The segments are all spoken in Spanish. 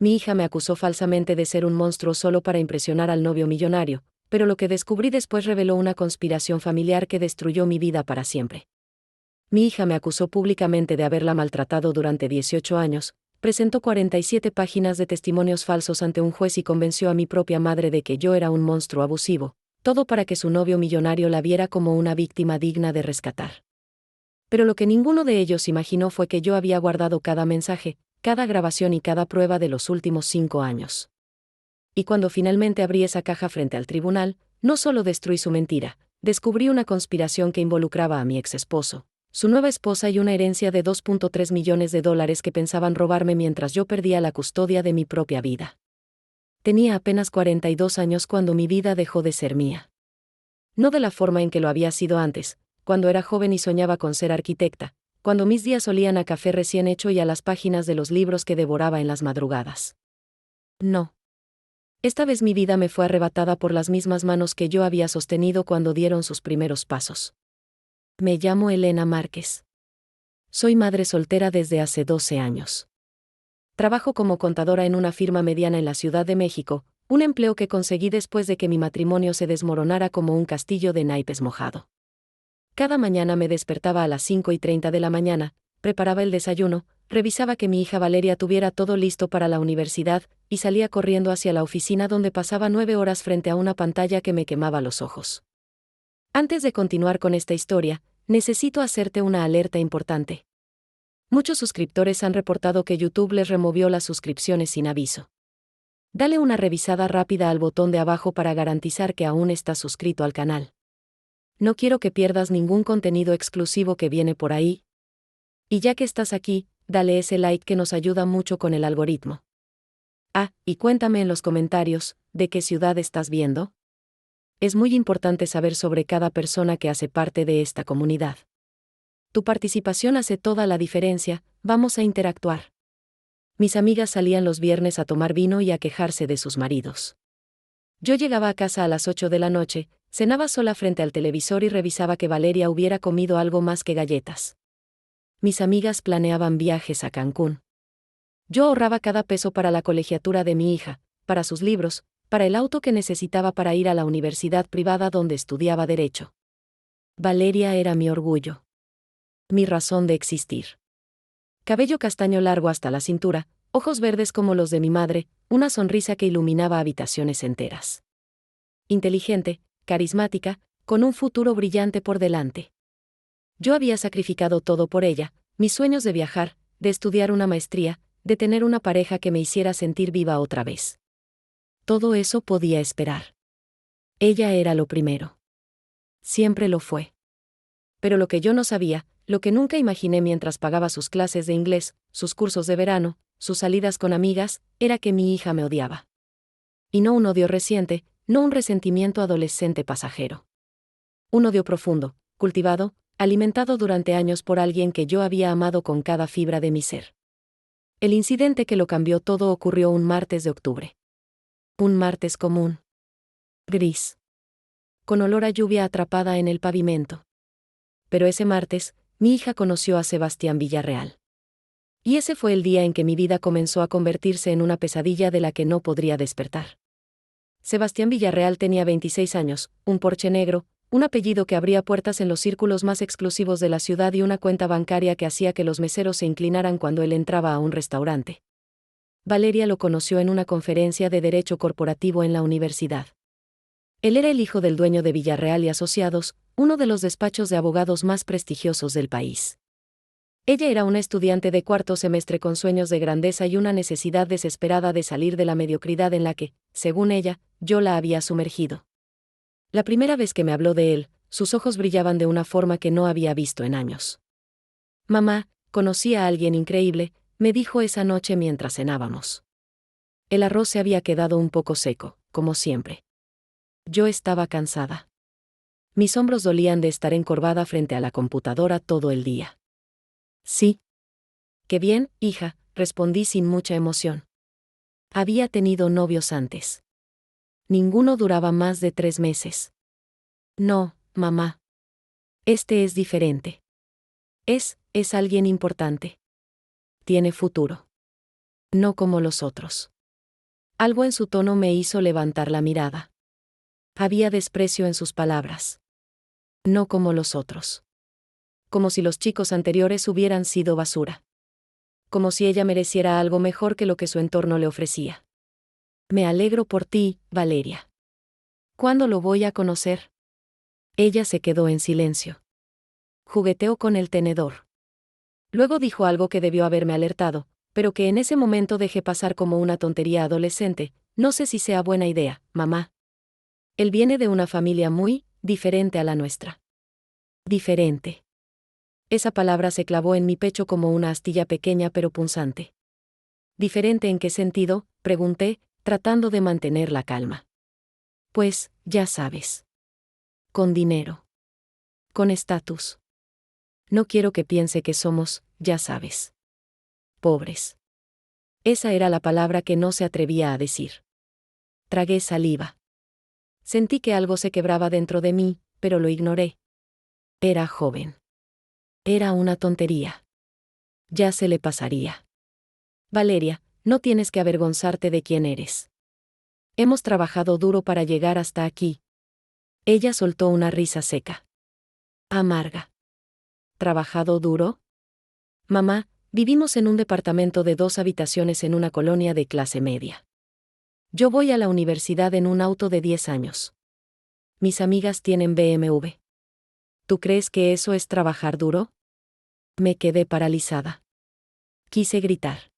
Mi hija me acusó falsamente de ser un monstruo solo para impresionar al novio millonario, pero lo que descubrí después reveló una conspiración familiar que destruyó mi vida para siempre. Mi hija me acusó públicamente de haberla maltratado durante 18 años, presentó 47 páginas de testimonios falsos ante un juez y convenció a mi propia madre de que yo era un monstruo abusivo, todo para que su novio millonario la viera como una víctima digna de rescatar. Pero lo que ninguno de ellos imaginó fue que yo había guardado cada mensaje, cada grabación y cada prueba de los últimos 5 años. Y cuando finalmente abrí esa caja frente al tribunal, no solo destruí su mentira, descubrí una conspiración que involucraba a mi ex esposo, su nueva esposa y una herencia de $2.3 millones que pensaban robarme mientras yo perdía la custodia de mi propia vida. Tenía apenas 42 años cuando mi vida dejó de ser mía. No de la forma en que lo había sido antes, cuando era joven y soñaba con ser arquitecta, cuando mis días olían a café recién hecho y a las páginas de los libros que devoraba en las madrugadas. No. Esta vez mi vida me fue arrebatada por las mismas manos que yo había sostenido cuando dieron sus primeros pasos. Me llamo Elena Márquez. Soy madre soltera desde hace 12 años. Trabajo como contadora en una firma mediana en la Ciudad de México, un empleo que conseguí después de que mi matrimonio se desmoronara como un castillo de naipes mojado. Cada mañana me despertaba a las 5:30 de la mañana, preparaba el desayuno, revisaba que mi hija Valeria tuviera todo listo para la universidad, y salía corriendo hacia la oficina donde pasaba 9 horas frente a una pantalla que me quemaba los ojos. Antes de continuar con esta historia, necesito hacerte una alerta importante. Muchos suscriptores han reportado que YouTube les removió las suscripciones sin aviso. Dale una revisada rápida al botón de abajo para garantizar que aún estás suscrito al canal. No quiero que pierdas ningún contenido exclusivo que viene por ahí. Y ya que estás aquí, dale ese like que nos ayuda mucho con el algoritmo. Y cuéntame en los comentarios, ¿de qué ciudad estás viendo? Es muy importante saber sobre cada persona que hace parte de esta comunidad. Tu participación hace toda la diferencia, vamos a interactuar. Mis amigas salían los viernes a tomar vino y a quejarse de sus maridos. Yo llegaba a casa a las 8 de la noche, cenaba sola frente al televisor y revisaba que Valeria hubiera comido algo más que galletas. Mis amigas planeaban viajes a Cancún. Yo ahorraba cada peso para la colegiatura de mi hija, para sus libros, para el auto que necesitaba para ir a la universidad privada donde estudiaba Derecho. Valeria era mi orgullo. Mi razón de existir. Cabello castaño largo hasta la cintura, ojos verdes como los de mi madre, una sonrisa que iluminaba habitaciones enteras. Inteligente, carismática, con un futuro brillante por delante. Yo había sacrificado todo por ella, mis sueños de viajar, de estudiar una maestría, de tener una pareja que me hiciera sentir viva otra vez. Todo eso podía esperar. Ella era lo primero. Siempre lo fue. Pero lo que yo no sabía, lo que nunca imaginé mientras pagaba sus clases de inglés, sus cursos de verano, sus salidas con amigas, era que mi hija me odiaba. Y no un odio reciente, no un resentimiento adolescente pasajero. Un odio profundo, cultivado, alimentado durante años por alguien que yo había amado con cada fibra de mi ser. El incidente que lo cambió todo ocurrió un martes de octubre. Un martes común. Gris. Con olor a lluvia atrapada en el pavimento. Pero ese martes, mi hija conoció a Sebastián Villarreal. Y ese fue el día en que mi vida comenzó a convertirse en una pesadilla de la que no podría despertar. Sebastián Villarreal tenía 26 años, un Porsche negro, un apellido que abría puertas en los círculos más exclusivos de la ciudad y una cuenta bancaria que hacía que los meseros se inclinaran cuando él entraba a un restaurante. Valeria lo conoció en una conferencia de Derecho Corporativo en la universidad. Él era el hijo del dueño de Villarreal y Asociados, uno de los despachos de abogados más prestigiosos del país. Ella era una estudiante de cuarto semestre con sueños de grandeza y una necesidad desesperada de salir de la mediocridad en la que, según ella, yo la había sumergido. La primera vez que me habló de él, sus ojos brillaban de una forma que no había visto en años. Mamá, conocí a alguien increíble, me dijo esa noche mientras cenábamos. El arroz se había quedado un poco seco, como siempre. Yo estaba cansada. Mis hombros dolían de estar encorvada frente a la computadora todo el día. Sí. Qué bien, hija, respondí sin mucha emoción. Había tenido novios antes. Ninguno duraba más de 3 meses. No, mamá. Este es diferente. Es alguien importante. Tiene futuro. No como los otros. Algo en su tono me hizo levantar la mirada. Había desprecio en sus palabras. No como los otros. Como si los chicos anteriores hubieran sido basura. Como si ella mereciera algo mejor que lo que su entorno le ofrecía. Me alegro por ti, Valeria. ¿Cuándo lo voy a conocer? Ella se quedó en silencio. Jugueteó con el tenedor. Luego dijo algo que debió haberme alertado, pero que en ese momento dejé pasar como una tontería adolescente. No sé si sea buena idea, mamá. Él viene de una familia muy diferente a la nuestra. Diferente. Esa palabra se clavó en mi pecho como una astilla pequeña pero punzante. ¿Diferente en qué sentido?, pregunté, tratando de mantener la calma. Pues, ya sabes. Con dinero. Con estatus. No quiero que piense que somos, ya sabes. Pobres. Esa era la palabra que no se atrevía a decir. Tragué saliva. Sentí que algo se quebraba dentro de mí, pero lo ignoré. Era joven. Era una tontería. Ya se le pasaría. Valeria, no tienes que avergonzarte de quién eres. Hemos trabajado duro para llegar hasta aquí. Ella soltó una risa seca. Amarga. ¿Trabajado duro? Mamá, vivimos en un departamento de 2 habitaciones en una colonia de clase media. Yo voy a la universidad en un auto de 10 años. Mis amigas tienen BMW. ¿Tú crees que eso es trabajar duro? Me quedé paralizada. Quise gritar.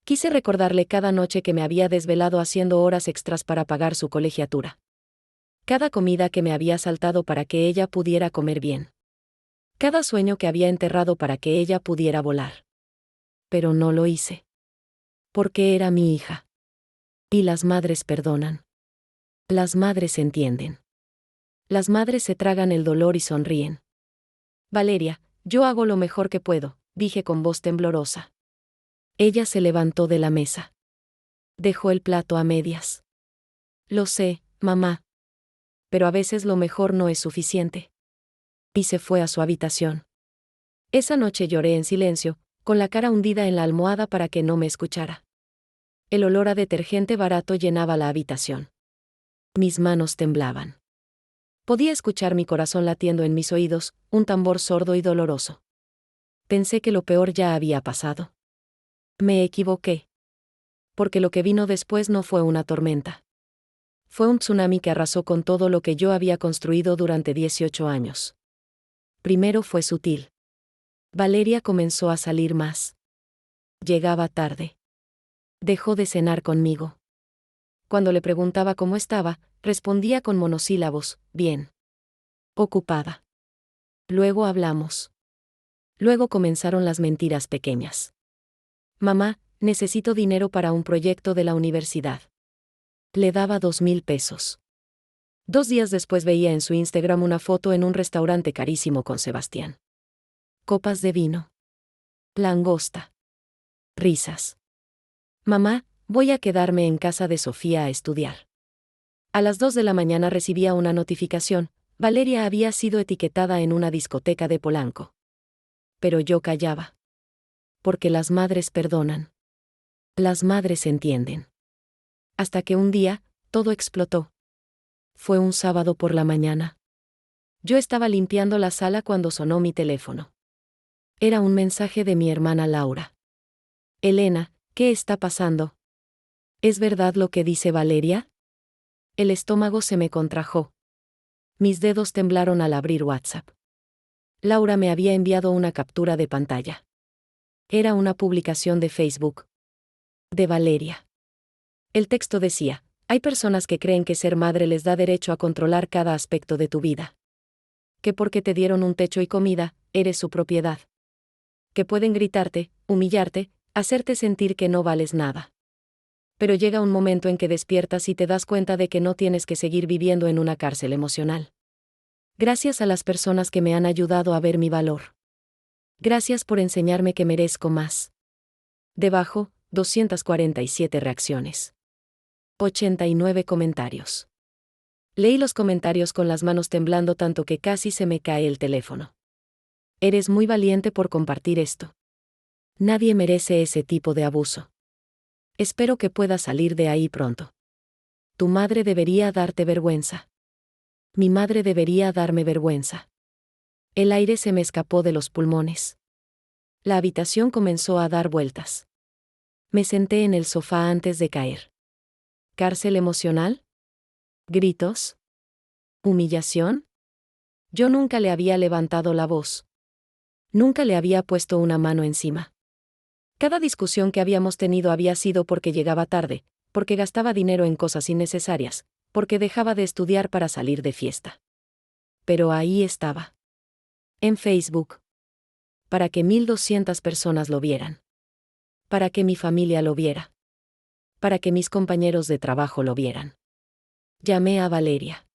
Quise recordarle cada noche que me había desvelado haciendo horas extras para pagar su colegiatura. Cada comida que me había saltado para que ella pudiera comer bien. Cada sueño que había enterrado para que ella pudiera volar. Pero no lo hice. Porque era mi hija. Y las madres perdonan. Las madres entienden. Las madres se tragan el dolor y sonríen. Valeria, yo hago lo mejor que puedo, dije con voz temblorosa. Ella se levantó de la mesa. Dejó el plato a medias. Lo sé, mamá. Pero a veces lo mejor no es suficiente. Y se fue a su habitación. Esa noche lloré en silencio, con la cara hundida en la almohada para que no me escuchara. El olor a detergente barato llenaba la habitación. Mis manos temblaban. Podía escuchar mi corazón latiendo en mis oídos, un tambor sordo y doloroso. Pensé que lo peor ya había pasado. Me equivoqué. Porque lo que vino después no fue una tormenta. Fue un tsunami que arrasó con todo lo que yo había construido durante 18 años. Primero fue sutil. Valeria comenzó a salir más. Llegaba tarde. Dejó de cenar conmigo. Cuando le preguntaba cómo estaba, respondía con monosílabos, bien. Ocupada. Luego hablamos. Luego comenzaron las mentiras pequeñas. Mamá, necesito dinero para un proyecto de la universidad. Le daba 2,000 pesos. 2 días después veía en su Instagram una foto en un restaurante carísimo con Sebastián. Copas de vino. Langosta. Risas. Mamá, voy a quedarme en casa de Sofía a estudiar. A las 2 de la mañana recibía una notificación. Valeria había sido etiquetada en una discoteca de Polanco. Pero yo callaba. Porque las madres perdonan. Las madres entienden. Hasta que un día, todo explotó. Fue un sábado por la mañana. Yo estaba limpiando la sala cuando sonó mi teléfono. Era un mensaje de mi hermana Laura. Elena, ¿qué está pasando? ¿Es verdad lo que dice Valeria? El estómago se me contrajo. Mis dedos temblaron al abrir WhatsApp. Laura me había enviado una captura de pantalla. Era una publicación de Facebook. De Valeria. El texto decía: hay personas que creen que ser madre les da derecho a controlar cada aspecto de tu vida. Que porque te dieron un techo y comida, eres su propiedad. Que pueden gritarte, humillarte, hacerte sentir que no vales nada. Pero llega un momento en que despiertas y te das cuenta de que no tienes que seguir viviendo en una cárcel emocional. Gracias a las personas que me han ayudado a ver mi valor. Gracias por enseñarme que merezco más. Debajo, 247 reacciones. 89 comentarios. Leí los comentarios con las manos temblando tanto que casi se me cae el teléfono. Eres muy valiente por compartir esto. Nadie merece ese tipo de abuso. Espero que puedas salir de ahí pronto. Tu madre debería darte vergüenza. Mi madre debería darme vergüenza. El aire se me escapó de los pulmones. La habitación comenzó a dar vueltas. Me senté en el sofá antes de caer. ¿Cárcel emocional? ¿Gritos? ¿Humillación? Yo nunca le había levantado la voz. Nunca le había puesto una mano encima. Cada discusión que habíamos tenido había sido porque llegaba tarde, porque gastaba dinero en cosas innecesarias, porque dejaba de estudiar para salir de fiesta. Pero ahí estaba. En Facebook. Para que 1200 personas lo vieran. Para que mi familia lo viera. Para que mis compañeros de trabajo lo vieran. Llamé a Valeria.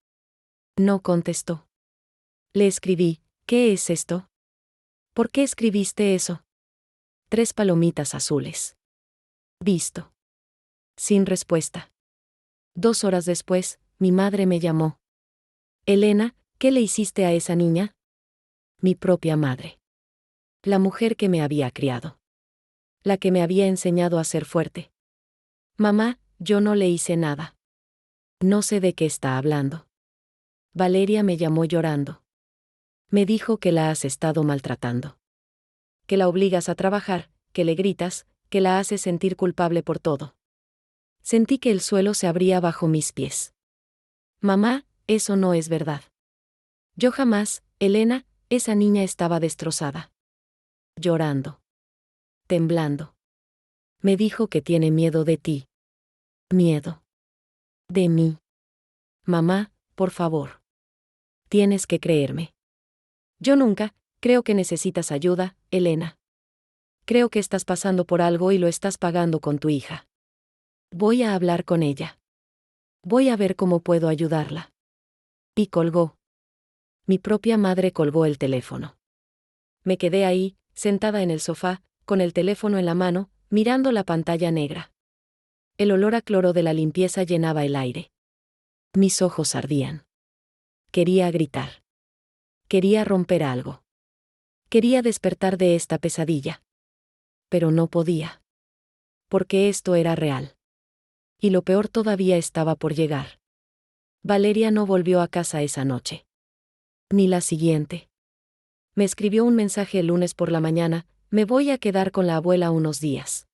No contestó. Le escribí, ¿qué es esto? ¿Por qué escribiste eso? 3 palomitas azules. Visto. Sin respuesta. 2 horas después, mi madre me llamó. Elena, ¿qué le hiciste a esa niña? Mi propia madre. La mujer que me había criado. La que me había enseñado a ser fuerte. Mamá, yo no le hice nada. No sé de qué está hablando. Valeria me llamó llorando. Me dijo que la has estado maltratando. Que la obligas a trabajar, que le gritas, que la haces sentir culpable por todo. Sentí que el suelo se abría bajo mis pies. Mamá, eso no es verdad. Yo jamás, Elena, esa niña estaba destrozada. Llorando. Temblando. Me dijo que tiene miedo de ti. Miedo. De mí. Mamá, por favor. Tienes que creerme. Yo nunca, creo que necesitas ayuda, Elena. Creo que estás pasando por algo y lo estás pagando con tu hija. Voy a hablar con ella. Voy a ver cómo puedo ayudarla. Y colgó. Mi propia madre colgó el teléfono. Me quedé ahí, sentada en el sofá, con el teléfono en la mano, mirando la pantalla negra. El olor a cloro de la limpieza llenaba el aire. Mis ojos ardían. Quería gritar. Quería romper algo. Quería despertar de esta pesadilla. Pero no podía. Porque esto era real. Y lo peor todavía estaba por llegar. Valeria no volvió a casa esa noche. Ni la siguiente. Me escribió un mensaje el lunes por la mañana, me voy a quedar con la abuela unos días.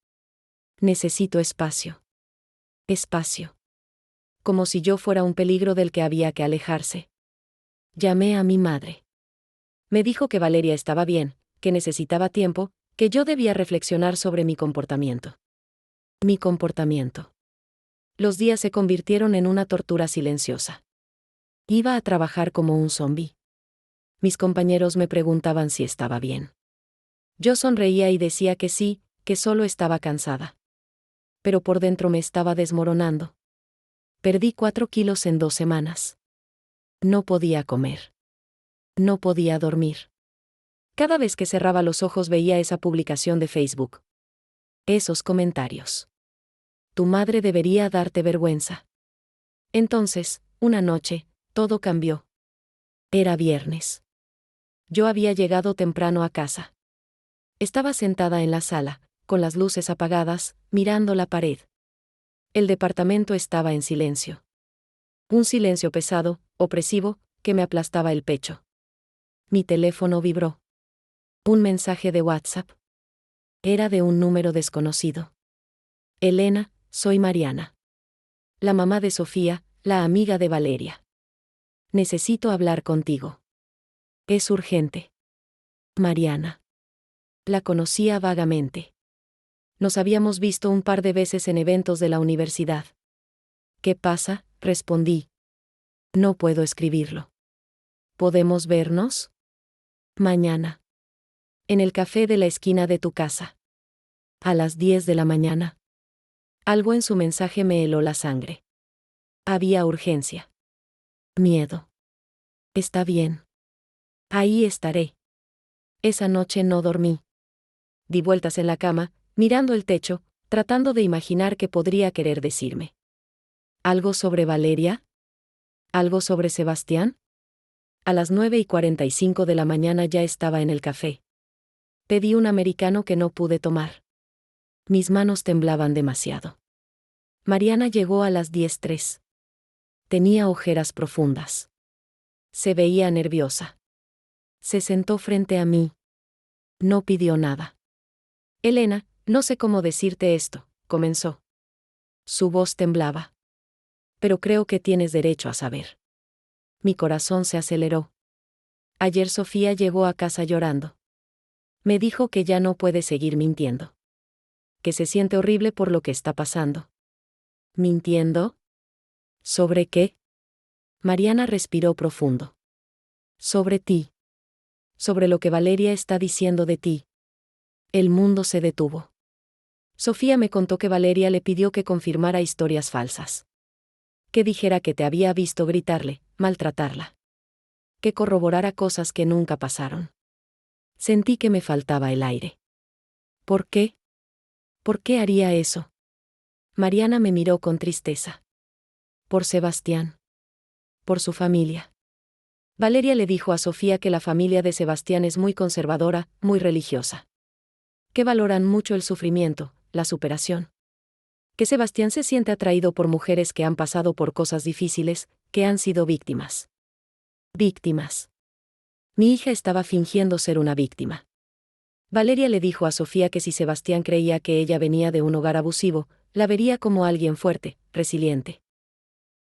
Necesito espacio. Espacio. Como si yo fuera un peligro del que había que alejarse. Llamé a mi madre. Me dijo que Valeria estaba bien, que necesitaba tiempo, que yo debía reflexionar sobre mi comportamiento. Mi comportamiento. Los días se convirtieron en una tortura silenciosa. Iba a trabajar como un zombi. Mis compañeros me preguntaban si estaba bien. Yo sonreía y decía que sí, que solo estaba cansada. Pero por dentro me estaba desmoronando. Perdí 4 kilos en 2 semanas. No podía comer. No podía dormir. Cada vez que cerraba los ojos veía esa publicación de Facebook. Esos comentarios. Tu madre debería darte vergüenza. Entonces, una noche, todo cambió. Era viernes. Yo había llegado temprano a casa. Estaba sentada en la sala, con las luces apagadas, mirando la pared. El departamento estaba en silencio. Un silencio pesado, opresivo, que me aplastaba el pecho. Mi teléfono vibró. Un mensaje de WhatsApp. Era de un número desconocido. Elena, soy Mariana. La mamá de Sofía, la amiga de Valeria. Necesito hablar contigo. Es urgente. Mariana. La conocía vagamente. Nos habíamos visto un par de veces en eventos de la universidad. ¿Qué pasa?, respondí. No puedo escribirlo. ¿Podemos vernos? Mañana. En el café de la esquina de tu casa. A las 10 de la mañana. Algo en su mensaje me heló la sangre. Había urgencia. Miedo. Está bien. Ahí estaré. Esa noche no dormí. Di vueltas en la cama, mirando el techo, tratando de imaginar qué podría querer decirme. ¿Algo sobre Valeria? ¿Algo sobre Sebastián? A las 9:45 de la mañana ya estaba en el café. Pedí un americano que no pude tomar. Mis manos temblaban demasiado. Mariana llegó a las 10:03. Tenía ojeras profundas. Se veía nerviosa. Se sentó frente a mí. No pidió nada. Elena, no sé cómo decirte esto, comenzó. Su voz temblaba. Pero creo que tienes derecho a saber. Mi corazón se aceleró. Ayer Sofía llegó a casa llorando. Me dijo que ya no puede seguir mintiendo. Que se siente horrible por lo que está pasando. ¿Mintiendo? ¿Sobre qué? Mariana respiró profundo. Sobre ti. Sobre lo que Valeria está diciendo de ti. El mundo se detuvo. Sofía me contó que Valeria le pidió que confirmara historias falsas. Que dijera que te había visto gritarle, maltratarla. Que corroborara cosas que nunca pasaron. Sentí que me faltaba el aire. ¿Por qué? ¿Por qué haría eso? Mariana me miró con tristeza. Por Sebastián. Por su familia. Valeria le dijo a Sofía que la familia de Sebastián es muy conservadora, muy religiosa. Que valoran mucho el sufrimiento, la superación. Que Sebastián se siente atraído por mujeres que han pasado por cosas difíciles, que han sido víctimas. Víctimas. Mi hija estaba fingiendo ser una víctima. Valeria le dijo a Sofía que si Sebastián creía que ella venía de un hogar abusivo, la vería como alguien fuerte, resiliente.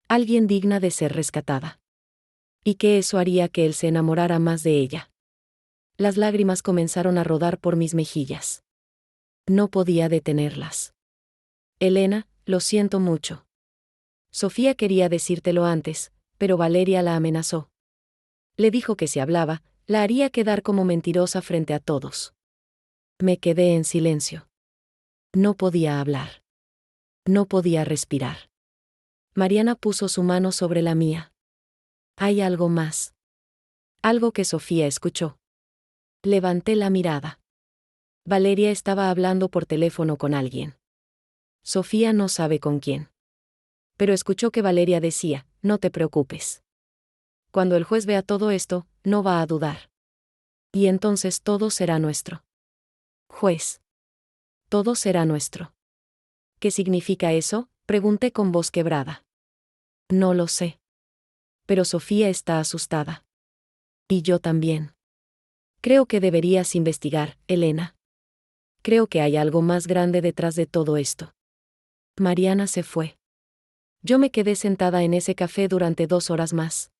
Alguien digna de ser rescatada. Y que eso haría que él se enamorara más de ella. Las lágrimas comenzaron a rodar por mis mejillas. No podía detenerlas. Elena, lo siento mucho. Sofía quería decírtelo antes, pero Valeria la amenazó. Le dijo que si hablaba, la haría quedar como mentirosa frente a todos. Me quedé en silencio. No podía hablar. No podía respirar. Mariana puso su mano sobre la mía. Hay algo más. Algo que Sofía escuchó. Levanté la mirada. Valeria estaba hablando por teléfono con alguien. Sofía no sabe con quién. Pero escuchó que Valeria decía, no te preocupes. Cuando el juez vea todo esto, no va a dudar. Y entonces todo será nuestro. Juez. Todo será nuestro. ¿Qué significa eso? Pregunté con voz quebrada. No lo sé. Pero Sofía está asustada. Y yo también. Creo que deberías investigar, Elena. Creo que hay algo más grande detrás de todo esto. Mariana se fue. Yo me quedé sentada en ese café durante 2 horas más.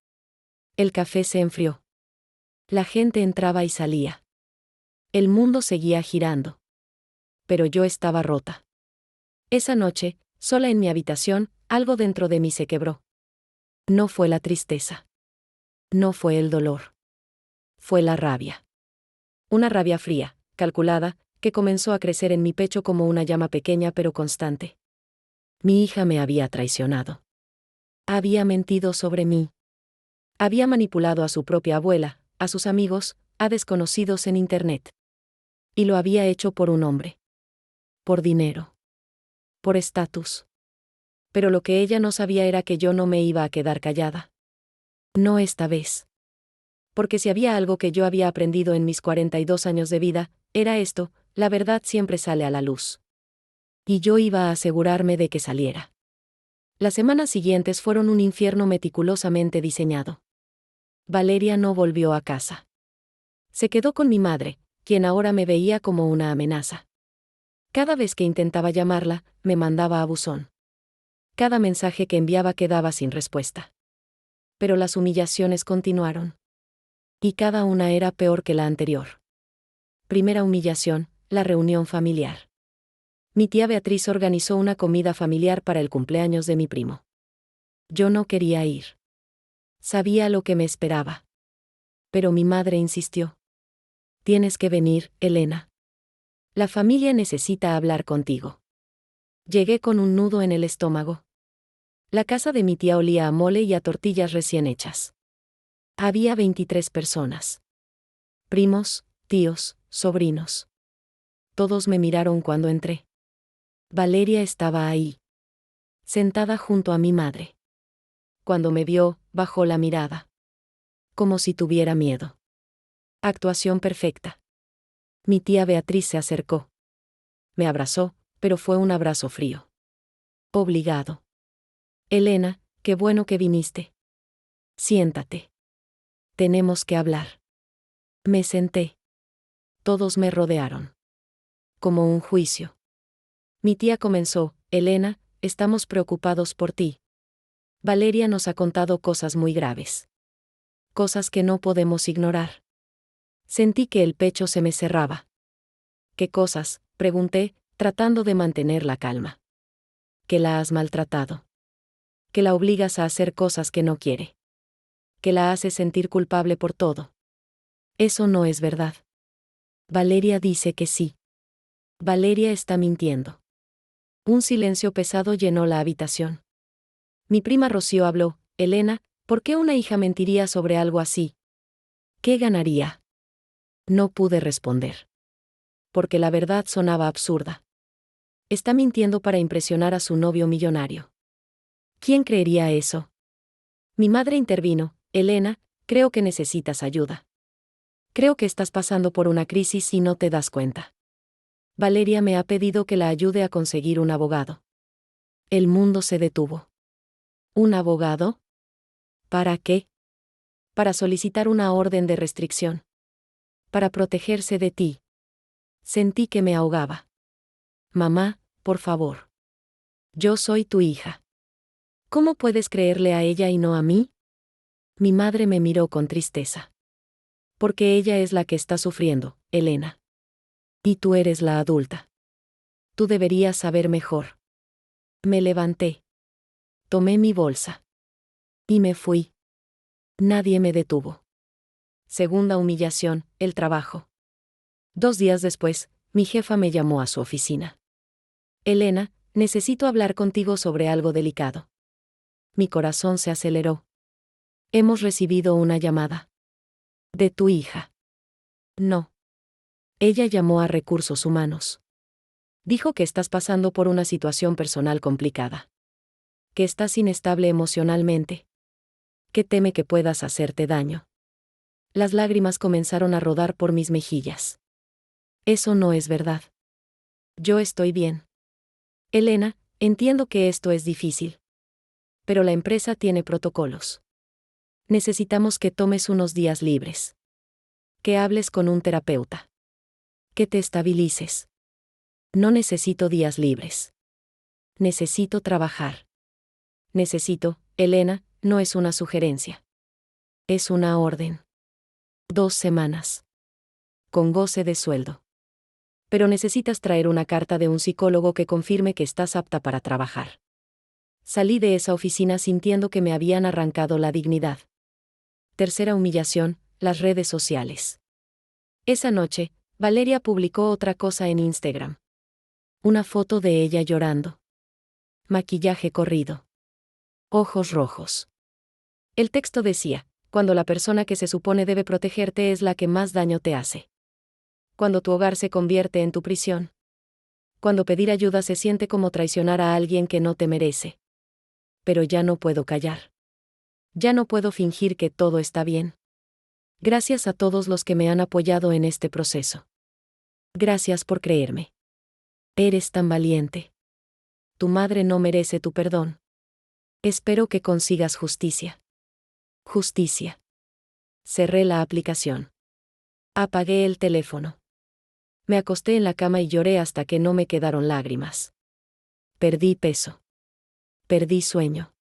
El café se enfrió. La gente entraba y salía. El mundo seguía girando. Pero yo estaba rota. Esa noche, sola en mi habitación, algo dentro de mí se quebró. No fue la tristeza. No fue el dolor. Fue la rabia. Una rabia fría, calculada, que comenzó a crecer en mi pecho como una llama pequeña pero constante. Mi hija me había traicionado. Había mentido sobre mí. Había manipulado a su propia abuela, a sus amigos, a desconocidos en Internet. Y lo había hecho por un hombre. Por dinero. Por estatus. Pero lo que ella no sabía era que yo no me iba a quedar callada. No esta vez. Porque si había algo que yo había aprendido en mis 42 años de vida, era esto: la verdad siempre sale a la luz. Y yo iba a asegurarme de que saliera. Las semanas siguientes fueron un infierno meticulosamente diseñado. Valeria no volvió a casa. Se quedó con mi madre, quien ahora me veía como una amenaza. Cada vez que intentaba llamarla, me mandaba a buzón. Cada mensaje que enviaba quedaba sin respuesta. Pero las humillaciones continuaron. Y cada una era peor que la anterior. Primera humillación, la reunión familiar. Mi tía Beatriz organizó una comida familiar para el cumpleaños de mi primo. Yo no quería ir. Sabía lo que me esperaba. Pero mi madre insistió. Tienes que venir, Elena. La familia necesita hablar contigo. Llegué con un nudo en el estómago. La casa de mi tía olía a mole y a tortillas recién hechas. Había 23 personas. Primos, tíos, sobrinos. Todos me miraron cuando entré. Valeria estaba ahí. Sentada junto a mi madre. Cuando me vio, bajó la mirada. Como si tuviera miedo. Actuación perfecta. Mi tía Beatriz se acercó. Me abrazó, pero fue un abrazo frío. Obligado. Elena, qué bueno que viniste. Siéntate. Tenemos que hablar. Me senté. Todos me rodearon. Como un juicio. Mi tía comenzó: Elena, estamos preocupados por ti. Valeria nos ha contado cosas muy graves. Cosas que no podemos ignorar. Sentí que el pecho se me cerraba. ¿Qué cosas?, pregunté, tratando de mantener la calma. Que la has maltratado. Que la obligas a hacer cosas que no quiere. Que la haces sentir culpable por todo. Eso no es verdad. Valeria dice que sí. Valeria está mintiendo. Un silencio pesado llenó la habitación. Mi prima Rocío habló: Elena, ¿por qué una hija mentiría sobre algo así? ¿Qué ganaría? No pude responder. Porque la verdad sonaba absurda. Está mintiendo para impresionar a su novio millonario. ¿Quién creería eso? Mi madre intervino: Elena, creo que necesitas ayuda. Creo que estás pasando por una crisis y no te das cuenta. Valeria me ha pedido que la ayude a conseguir un abogado. El mundo se detuvo. ¿Un abogado? ¿Para qué? Para solicitar una orden de restricción. Para protegerse de ti. Sentí que me ahogaba. Mamá, por favor. Yo soy tu hija. ¿Cómo puedes creerle a ella y no a mí? Mi madre me miró con tristeza. Porque ella es la que está sufriendo, Elena. Y tú eres la adulta. Tú deberías saber mejor. Me levanté. Tomé mi bolsa. Y me fui. Nadie me detuvo. Segunda humillación, el trabajo. 2 días después, mi jefa me llamó a su oficina. Elena, necesito hablar contigo sobre algo delicado. Mi corazón se aceleró. Hemos recibido una llamada. ¿De tu hija? No. Ella llamó a Recursos Humanos. Dijo que estás pasando por una situación personal complicada. Que estás inestable emocionalmente. Que teme que puedas hacerte daño. Las lágrimas comenzaron a rodar por mis mejillas. Eso no es verdad. Yo estoy bien. Elena, entiendo que esto es difícil. Pero la empresa tiene protocolos. Necesitamos que tomes unos días libres. Que hables con un terapeuta. Que te estabilices. No necesito días libres. Necesito trabajar. Necesito, Elena, no es una sugerencia. Es una orden. 2 semanas. Con goce de sueldo. Pero necesitas traer una carta de un psicólogo que confirme que estás apta para trabajar. Salí de esa oficina sintiendo que me habían arrancado la dignidad. Tercera humillación, las redes sociales. Esa noche, Valeria publicó otra cosa en Instagram. Una foto de ella llorando. Maquillaje corrido. Ojos rojos. El texto decía: cuando la persona que se supone debe protegerte es la que más daño te hace. Cuando tu hogar se convierte en tu prisión. Cuando pedir ayuda se siente como traicionar a alguien que no te merece. Pero ya no puedo callar. Ya no puedo fingir que todo está bien. Gracias a todos los que me han apoyado en este proceso. Gracias por creerme. Eres tan valiente. Tu madre no merece tu perdón. Espero que consigas justicia. Justicia. Cerré la aplicación. Apagué el teléfono. Me acosté en la cama y lloré hasta que no me quedaron lágrimas. Perdí peso. Perdí sueño.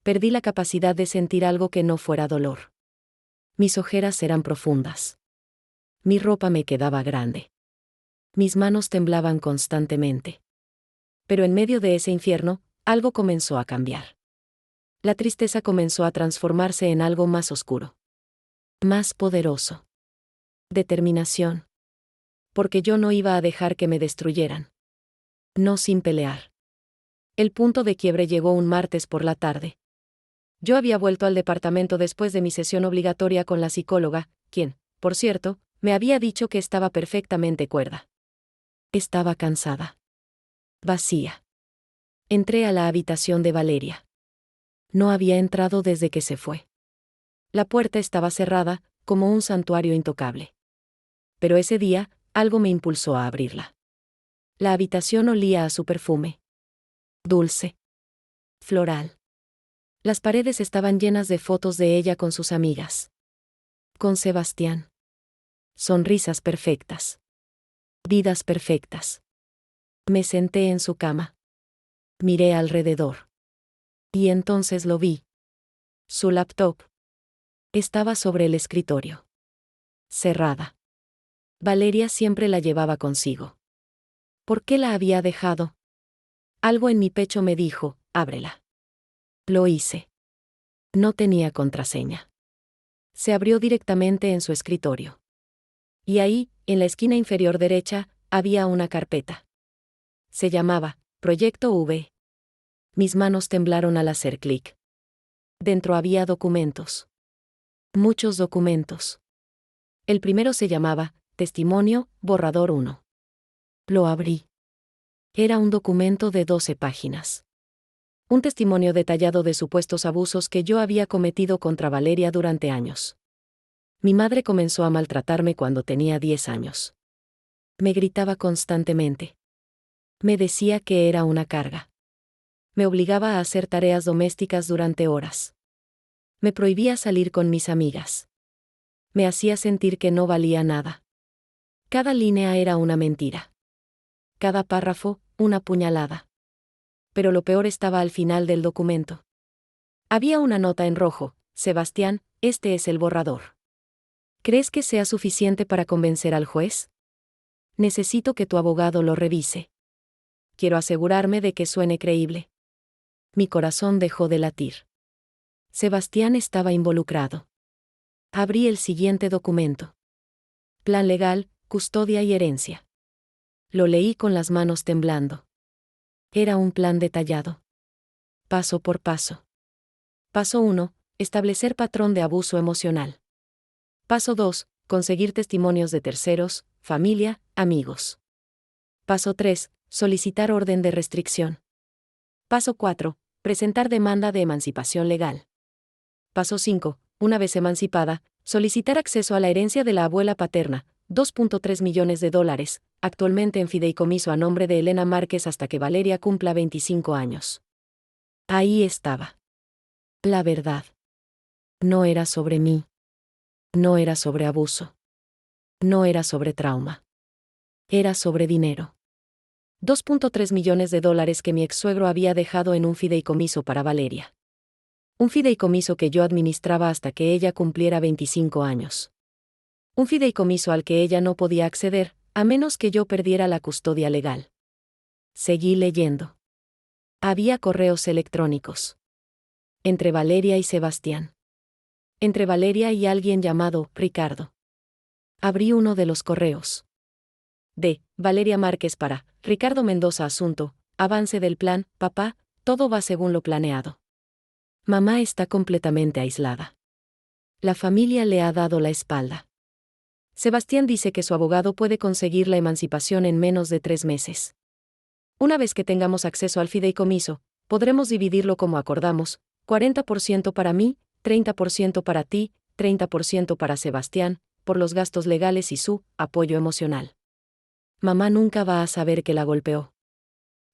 Perdí la capacidad de sentir algo que no fuera dolor. Mis ojeras eran profundas. Mi ropa me quedaba grande. Mis manos temblaban constantemente. Pero en medio de ese infierno, algo comenzó a cambiar. La tristeza comenzó a transformarse en algo más oscuro. Más poderoso. Determinación. Porque yo no iba a dejar que me destruyeran. No sin pelear. El punto de quiebre llegó un martes por la tarde. Yo había vuelto al departamento después de mi sesión obligatoria con la psicóloga, quien, por cierto, me había dicho que estaba perfectamente cuerda. Estaba cansada. Vacía. Entré a la habitación de Valeria. No había entrado desde que se fue. La puerta estaba cerrada, como un santuario intocable. Pero ese día, algo me impulsó a abrirla. La habitación olía a su perfume. dulce, floral. Las paredes estaban llenas de fotos de ella con sus amigas. Con Sebastián. Sonrisas perfectas. Vidas perfectas. Me senté en su cama. Miré alrededor. Y entonces lo vi. Su laptop estaba sobre el escritorio. Cerrada. Valeria siempre la llevaba consigo. ¿Por qué la había dejado? Algo en mi pecho me dijo, ábrela. Lo hice. No tenía contraseña. Se abrió directamente en su escritorio. Y ahí, en la esquina inferior derecha, había una carpeta. Se llamaba Proyecto V. Mis manos temblaron al hacer clic. Dentro había documentos. Muchos documentos. El primero se llamaba Testimonio, borrador 1. Lo abrí. Era un documento de 12 páginas. Un testimonio detallado de supuestos abusos que yo había cometido contra Valeria durante años. Mi madre comenzó a maltratarme cuando tenía 10 años. Me gritaba constantemente. Me decía que era una carga. Me obligaba a hacer tareas domésticas durante horas. Me prohibía salir con mis amigas. Me hacía sentir que no valía nada. Cada línea era una mentira. Cada párrafo, una puñalada. Pero lo peor estaba al final del documento. Había una nota en rojo: Sebastián, este es el borrador. ¿Crees que sea suficiente para convencer al juez? Necesito que tu abogado lo revise. Quiero asegurarme de que suene creíble. Mi corazón dejó de latir. Sebastián estaba involucrado. Abrí el siguiente documento. Plan legal, custodia y herencia. Lo leí con las manos temblando. Era un plan detallado. Paso por paso. Paso 1. Establecer patrón de abuso emocional. Paso 2. Conseguir testimonios de terceros, familia, amigos. Paso 3. Solicitar orden de restricción. Paso 4. Presentar demanda de emancipación legal. Paso 5. Una vez emancipada, solicitar acceso a la herencia de la abuela paterna, $2.3 millones, actualmente en fideicomiso a nombre de Elena Márquez hasta que Valeria cumpla 25 años. Ahí estaba. La verdad. No era sobre mí. No era sobre abuso. No era sobre trauma. Era sobre dinero. $2.3 millones que mi ex-suegro había dejado en un fideicomiso para Valeria. Un fideicomiso que yo administraba hasta que ella cumpliera 25 años. Un fideicomiso al que ella no podía acceder, a menos que yo perdiera la custodia legal. Seguí leyendo. Había correos electrónicos. Entre Valeria y Sebastián. Entre Valeria y alguien llamado Ricardo. Abrí uno de los correos. De Valeria Márquez para Ricardo Mendoza. Asunto: avance del plan, papá, todo va según lo planeado. Mamá está completamente aislada. La familia le ha dado la espalda. Sebastián dice que su abogado puede conseguir la emancipación en menos de 3 meses. Una vez que tengamos acceso al fideicomiso, podremos dividirlo como acordamos: 40% para mí, 30% para ti, 30% para Sebastián, por los gastos legales y su apoyo emocional. Mamá nunca va a saber que la golpeó.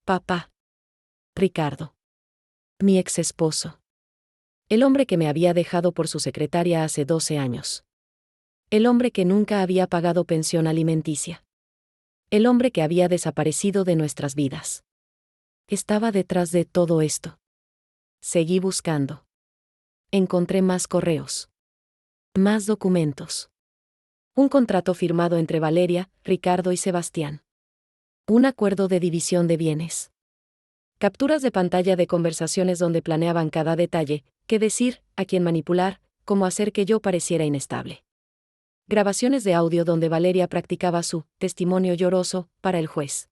Papá. Ricardo. Mi ex esposo. El hombre que me había dejado por su secretaria hace 12 años. El hombre que nunca había pagado pensión alimenticia. El hombre que había desaparecido de nuestras vidas. Estaba detrás de todo esto. Seguí buscando. Encontré más correos. Más documentos. Un contrato firmado entre Valeria, Ricardo y Sebastián. Un acuerdo de división de bienes. Capturas de pantalla de conversaciones donde planeaban cada detalle: qué decir, a quién manipular, cómo hacer que yo pareciera inestable. Grabaciones de audio donde Valeria practicaba su testimonio lloroso para el juez.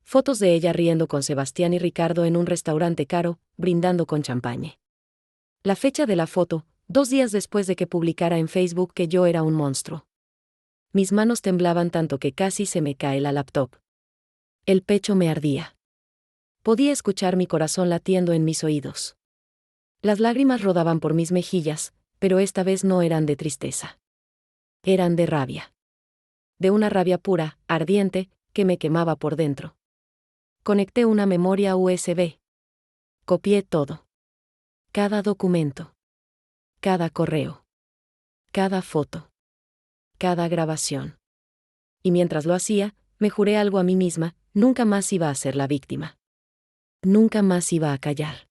Fotos de ella riendo con Sebastián y Ricardo en un restaurante caro, brindando con champaña. La fecha de la foto: 2 días después de que publicara en Facebook que yo era un monstruo. Mis manos temblaban tanto que casi se me cae la laptop. El pecho me ardía. Podía escuchar mi corazón latiendo en mis oídos. Las lágrimas rodaban por mis mejillas, pero esta vez no eran de tristeza. Eran de rabia. De una rabia pura, ardiente, que me quemaba por dentro. Conecté una memoria USB. Copié todo. Cada documento. Cada correo. Cada foto. Cada grabación. Y mientras lo hacía, me juré algo a mí misma: nunca más iba a ser la víctima. Nunca más iba a callar.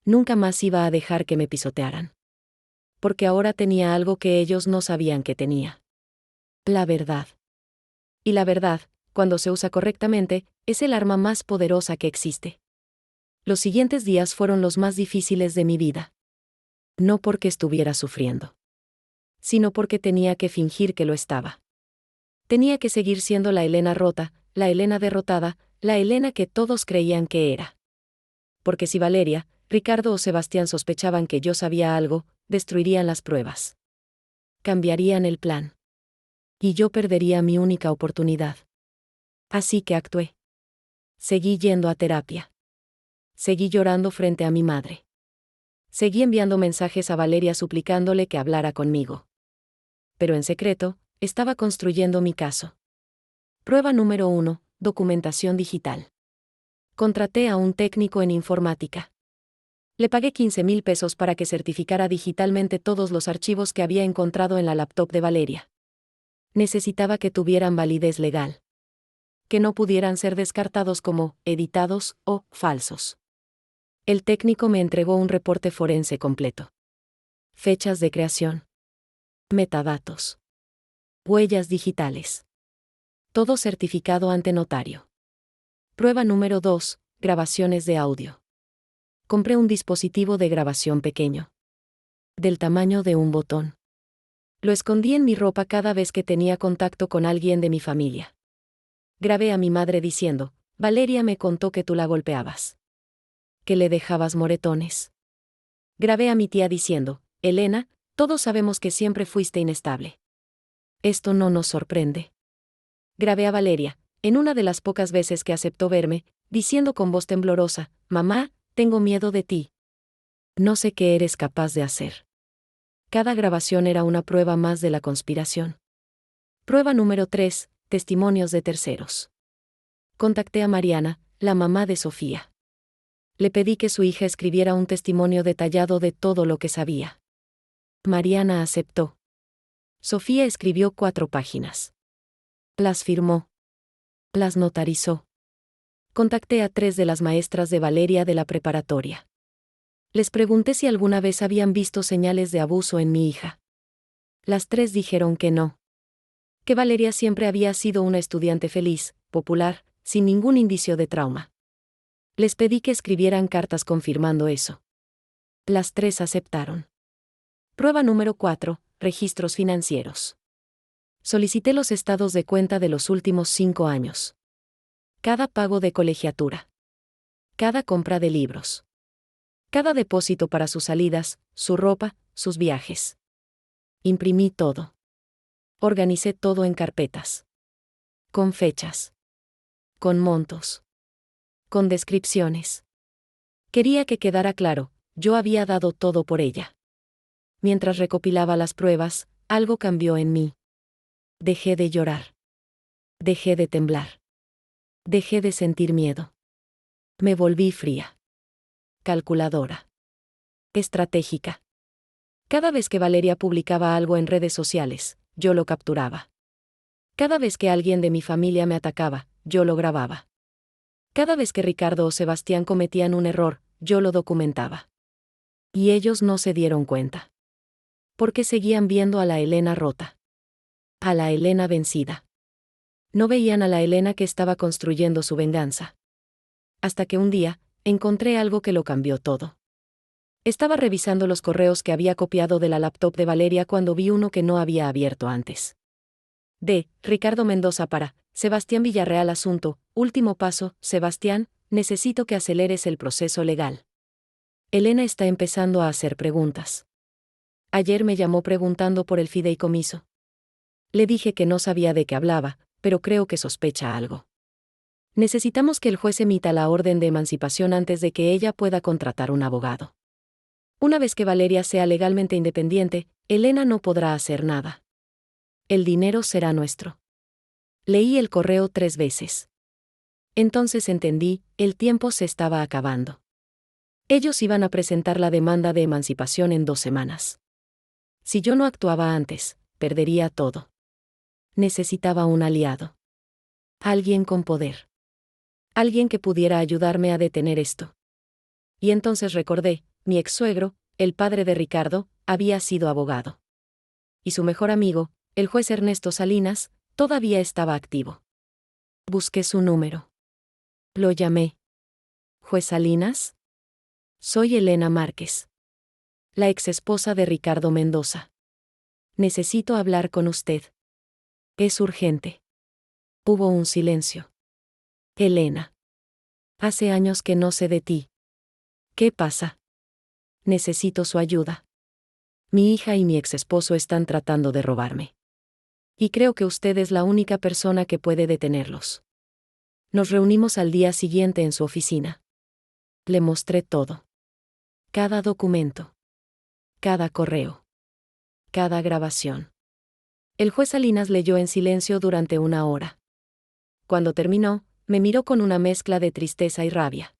Nunca más iba a dejar que me pisotearan. Porque ahora tenía algo que ellos no sabían que tenía. La verdad. Y la verdad, cuando se usa correctamente, es el arma más poderosa que existe. Los siguientes días fueron los más difíciles de mi vida. No porque estuviera sufriendo, sino porque tenía que fingir que lo estaba. Tenía que seguir siendo la Elena rota, la Elena derrotada, la Elena que todos creían que era. Porque si Valeria, Ricardo o Sebastián sospechaban que yo sabía algo, destruirían las pruebas. Cambiarían el plan. Y yo perdería mi única oportunidad. Así que actué. Seguí yendo a terapia. Seguí llorando frente a mi madre. Seguí enviando mensajes a Valeria suplicándole que hablara conmigo. Pero en secreto, estaba construyendo mi caso. Prueba número 1, documentación digital. Contraté a un técnico en informática. Le pagué 15,000 pesos para que certificara digitalmente todos los archivos que había encontrado en la laptop de Valeria. Necesitaba que tuvieran validez legal. Que no pudieran ser descartados como editados o falsos. El técnico me entregó un reporte forense completo. Fechas de creación. Metadatos. Huellas digitales. Todo certificado ante notario. Prueba número 2, grabaciones de audio. Compré un dispositivo de grabación pequeño. Del tamaño de un botón. Lo escondí en mi ropa cada vez que tenía contacto con alguien de mi familia. Grabé a mi madre diciendo: Valeria me contó que tú la golpeabas. Que le dejabas moretones. Grabé a mi tía diciendo: Elena, todos sabemos que siempre fuiste inestable. Esto no nos sorprende. Grabé a Valeria, en una de las pocas veces que aceptó verme, diciendo con voz temblorosa: Mamá, tengo miedo de ti. No sé qué eres capaz de hacer. Cada grabación era una prueba más de la conspiración. Prueba número 3, testimonios de terceros. Contacté a Mariana, la mamá de Sofía. Le pedí que su hija escribiera un testimonio detallado de todo lo que sabía. Mariana aceptó. Sofía escribió 4 páginas. Las firmó. Las notarizó. Contacté a 3 de las maestras de Valeria de la preparatoria. Les pregunté si alguna vez habían visto señales de abuso en mi hija. Las 3 dijeron que no. Que Valeria siempre había sido una estudiante feliz, popular, sin ningún indicio de trauma. Les pedí que escribieran cartas confirmando eso. Las 3 aceptaron. Prueba número 4, registros financieros. Solicité los estados de cuenta de los últimos 5 años. Cada pago de colegiatura. Cada compra de libros. Cada depósito para sus salidas, su ropa, sus viajes. Imprimí todo. Organicé todo en carpetas. Con fechas. Con montos. Con descripciones. Quería que quedara claro, yo había dado todo por ella. Mientras recopilaba las pruebas, algo cambió en mí. Dejé de llorar. Dejé de temblar. Dejé de sentir miedo. Me volví fría. Calculadora. Estratégica. Cada vez que Valeria publicaba algo en redes sociales, yo lo capturaba. Cada vez que alguien de mi familia me atacaba, yo lo grababa. Cada vez que Ricardo o Sebastián cometían un error, yo lo documentaba. Y ellos no se dieron cuenta. Porque seguían viendo a la Elena rota. A la Elena vencida. No veían a la Elena que estaba construyendo su venganza. Hasta que un día, encontré algo que lo cambió todo. Estaba revisando los correos que había copiado de la laptop de Valeria cuando vi uno que no había abierto antes. De Ricardo Mendoza para Sebastián Villarreal. Asunto: último paso, Sebastián, necesito que aceleres el proceso legal. Elena está empezando a hacer preguntas. Ayer me llamó preguntando por el fideicomiso. Le dije que no sabía de qué hablaba, pero creo que sospecha algo. Necesitamos que el juez emita la orden de emancipación antes de que ella pueda contratar un abogado. Una vez que Valeria sea legalmente independiente, Elena no podrá hacer nada. El dinero será nuestro. Leí el correo 3 veces. Entonces entendí, el tiempo se estaba acabando. Ellos iban a presentar la demanda de emancipación en 2 semanas. Si yo no actuaba antes, perdería todo. Necesitaba un aliado. Alguien con poder. Alguien que pudiera ayudarme a detener esto. Y entonces recordé, mi ex-suegro, el padre de Ricardo, había sido abogado. Y su mejor amigo, el juez Ernesto Salinas, todavía estaba activo. Busqué su número. Lo llamé. ¿Juez Salinas? Soy Elena Márquez. La exesposa de Ricardo Mendoza. Necesito hablar con usted. Es urgente. Hubo un silencio. Elena. Hace años que no sé de ti. ¿Qué pasa? Necesito su ayuda. Mi hija y mi exesposo están tratando de robarme. Y creo que usted es la única persona que puede detenerlos. Nos reunimos al día siguiente en su oficina. Le mostré todo. Cada documento. Cada correo. Cada grabación. El juez Salinas leyó en silencio durante 1 hora. Cuando terminó, me miró con una mezcla de tristeza y rabia.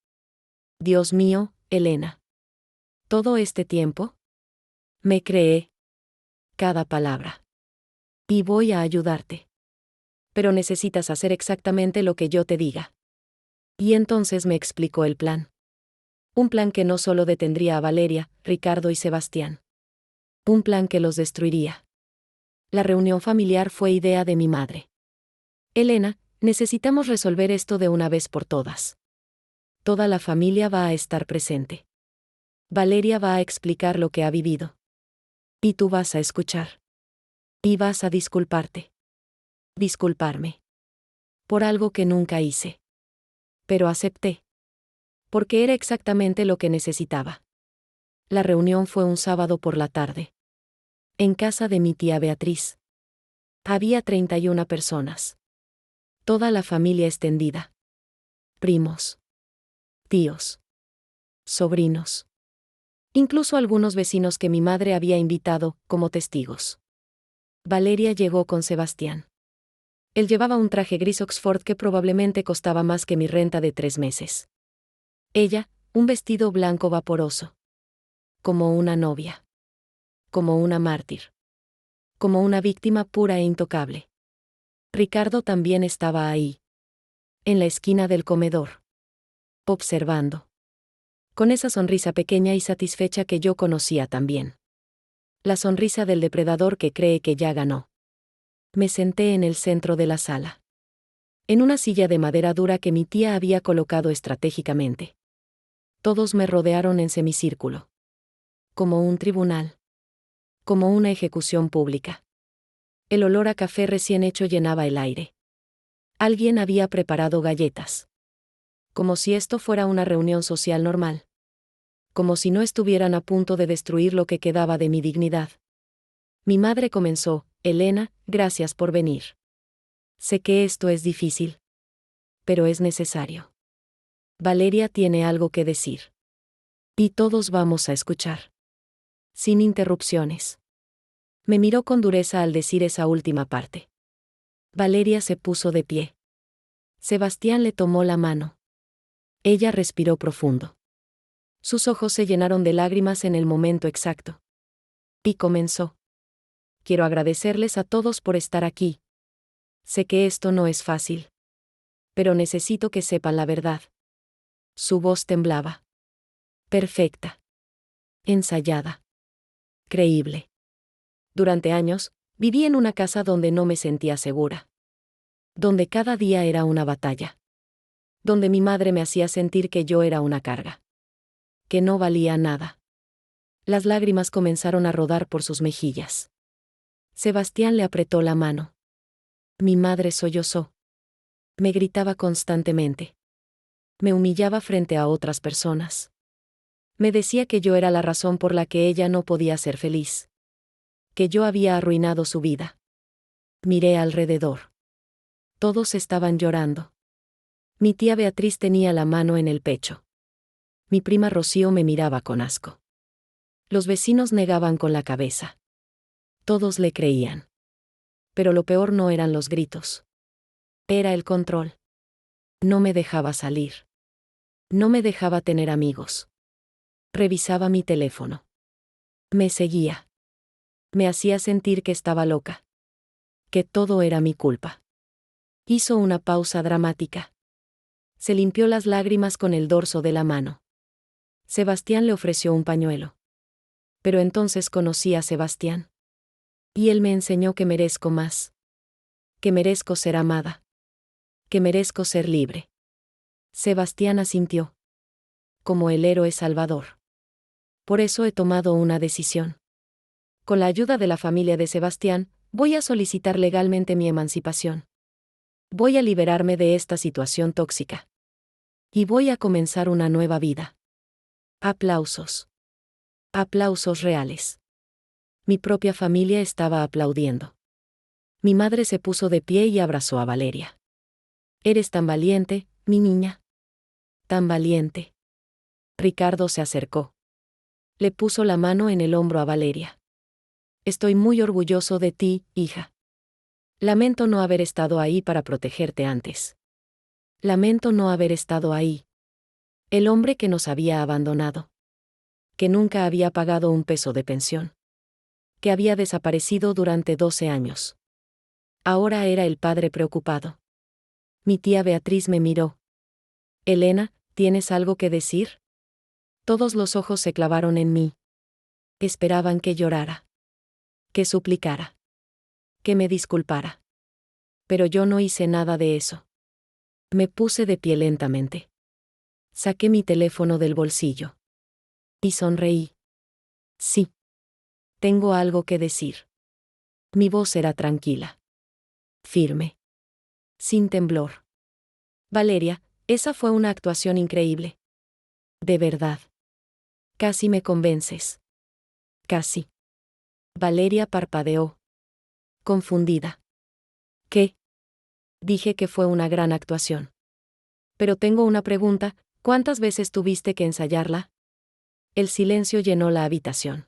Dios mío, Elena. ¿Todo este tiempo? Me creé. Cada palabra. Y voy a ayudarte. Pero necesitas hacer exactamente lo que yo te diga. Y entonces me explicó el plan. Un plan que no solo detendría a Valeria, Ricardo y Sebastián. Un plan que los destruiría. La reunión familiar fue idea de mi madre. Elena, necesitamos resolver esto de una vez por todas. Toda la familia va a estar presente. Valeria va a explicar lo que ha vivido. Y tú vas a escuchar. Y vas a disculparte. Disculparme. Por algo que nunca hice. Pero acepté. Porque era exactamente lo que necesitaba. La reunión fue un sábado por la tarde. En casa de mi tía Beatriz. Había 31 personas. Toda la familia extendida. Primos. Tíos. Sobrinos. Incluso algunos vecinos que mi madre había invitado, como testigos. Valeria llegó con Sebastián. Él llevaba un traje gris Oxford que probablemente costaba más que mi renta de 3 meses. Ella, un vestido blanco vaporoso. Como una novia. Como una mártir. Como una víctima pura e intocable. Ricardo también estaba ahí. En la esquina del comedor. Observando. Con esa sonrisa pequeña y satisfecha que yo conocía también. La sonrisa del depredador que cree que ya ganó. Me senté en el centro de la sala. En una silla de madera dura que mi tía había colocado estratégicamente. Todos me rodearon en semicírculo. Como un tribunal. Como una ejecución pública. El olor a café recién hecho llenaba el aire. Alguien había preparado galletas. Como si esto fuera una reunión social normal. Como si no estuvieran a punto de destruir lo que quedaba de mi dignidad. Mi madre comenzó: Elena, gracias por venir. Sé que esto es difícil. Pero es necesario. Valeria tiene algo que decir. Y todos vamos a escuchar. Sin interrupciones. Me miró con dureza al decir esa última parte. Valeria se puso de pie. Sebastián le tomó la mano. Ella respiró profundo. Sus ojos se llenaron de lágrimas en el momento exacto. Y comenzó. Quiero agradecerles a todos por estar aquí. Sé que esto no es fácil. Pero necesito que sepan la verdad. Su voz temblaba. Perfecta. Ensayada. Creíble. Durante años, viví en una casa donde no me sentía segura. Donde cada día era una batalla. Donde mi madre me hacía sentir que yo era una carga. Que no valía nada. Las lágrimas comenzaron a rodar por sus mejillas. Sebastián le apretó la mano. Mi madre sollozó. Me gritaba constantemente. Me humillaba frente a otras personas. Me decía que yo era la razón por la que ella no podía ser feliz. Que yo había arruinado su vida. Miré alrededor. Todos estaban llorando. Mi tía Beatriz tenía la mano en el pecho. Mi prima Rocío me miraba con asco. Los vecinos negaban con la cabeza. Todos le creían. Pero lo peor no eran los gritos. Era el control. No me dejaba salir. No me dejaba tener amigos. Revisaba mi teléfono. Me seguía. Me hacía sentir que estaba loca. Que todo era mi culpa. Hizo una pausa dramática. Se limpió las lágrimas con el dorso de la mano. Sebastián le ofreció un pañuelo. Pero entonces conocí a Sebastián. Y él me enseñó que merezco más. Que merezco ser amada. Que merezco ser libre. Sebastián asintió. Como el héroe salvador. Por eso he tomado una decisión. Con la ayuda de la familia de Sebastián, voy a solicitar legalmente mi emancipación. Voy a liberarme de esta situación tóxica. Y voy a comenzar una nueva vida. Aplausos. Aplausos reales. Mi propia familia estaba aplaudiendo. Mi madre se puso de pie y abrazó a Valeria. Eres tan valiente, mi niña. Tan valiente. Ricardo se acercó. Le puso la mano en el hombro a Valeria. Estoy muy orgulloso de ti, hija. Lamento no haber estado ahí para protegerte antes. Lamento no haber estado ahí. El hombre que nos había abandonado. Que nunca había pagado un peso de pensión. Que había desaparecido durante 12 años. Ahora era el padre preocupado. Mi tía Beatriz me miró. Elena, ¿tienes algo que decir? Todos los ojos se clavaron en mí. Esperaban que llorara. Que suplicara. Que me disculpara. Pero yo no hice nada de eso. Me puse de pie lentamente. Saqué mi teléfono del bolsillo. Y sonreí. Sí. Tengo algo que decir. Mi voz era tranquila. Firme. Sin temblor. Valeria, esa fue una actuación increíble. De verdad. Casi me convences. Casi. Valeria parpadeó. Confundida. ¿Qué? Dije que fue una gran actuación. Pero tengo una pregunta, ¿cuántas veces tuviste que ensayarla? El silencio llenó la habitación.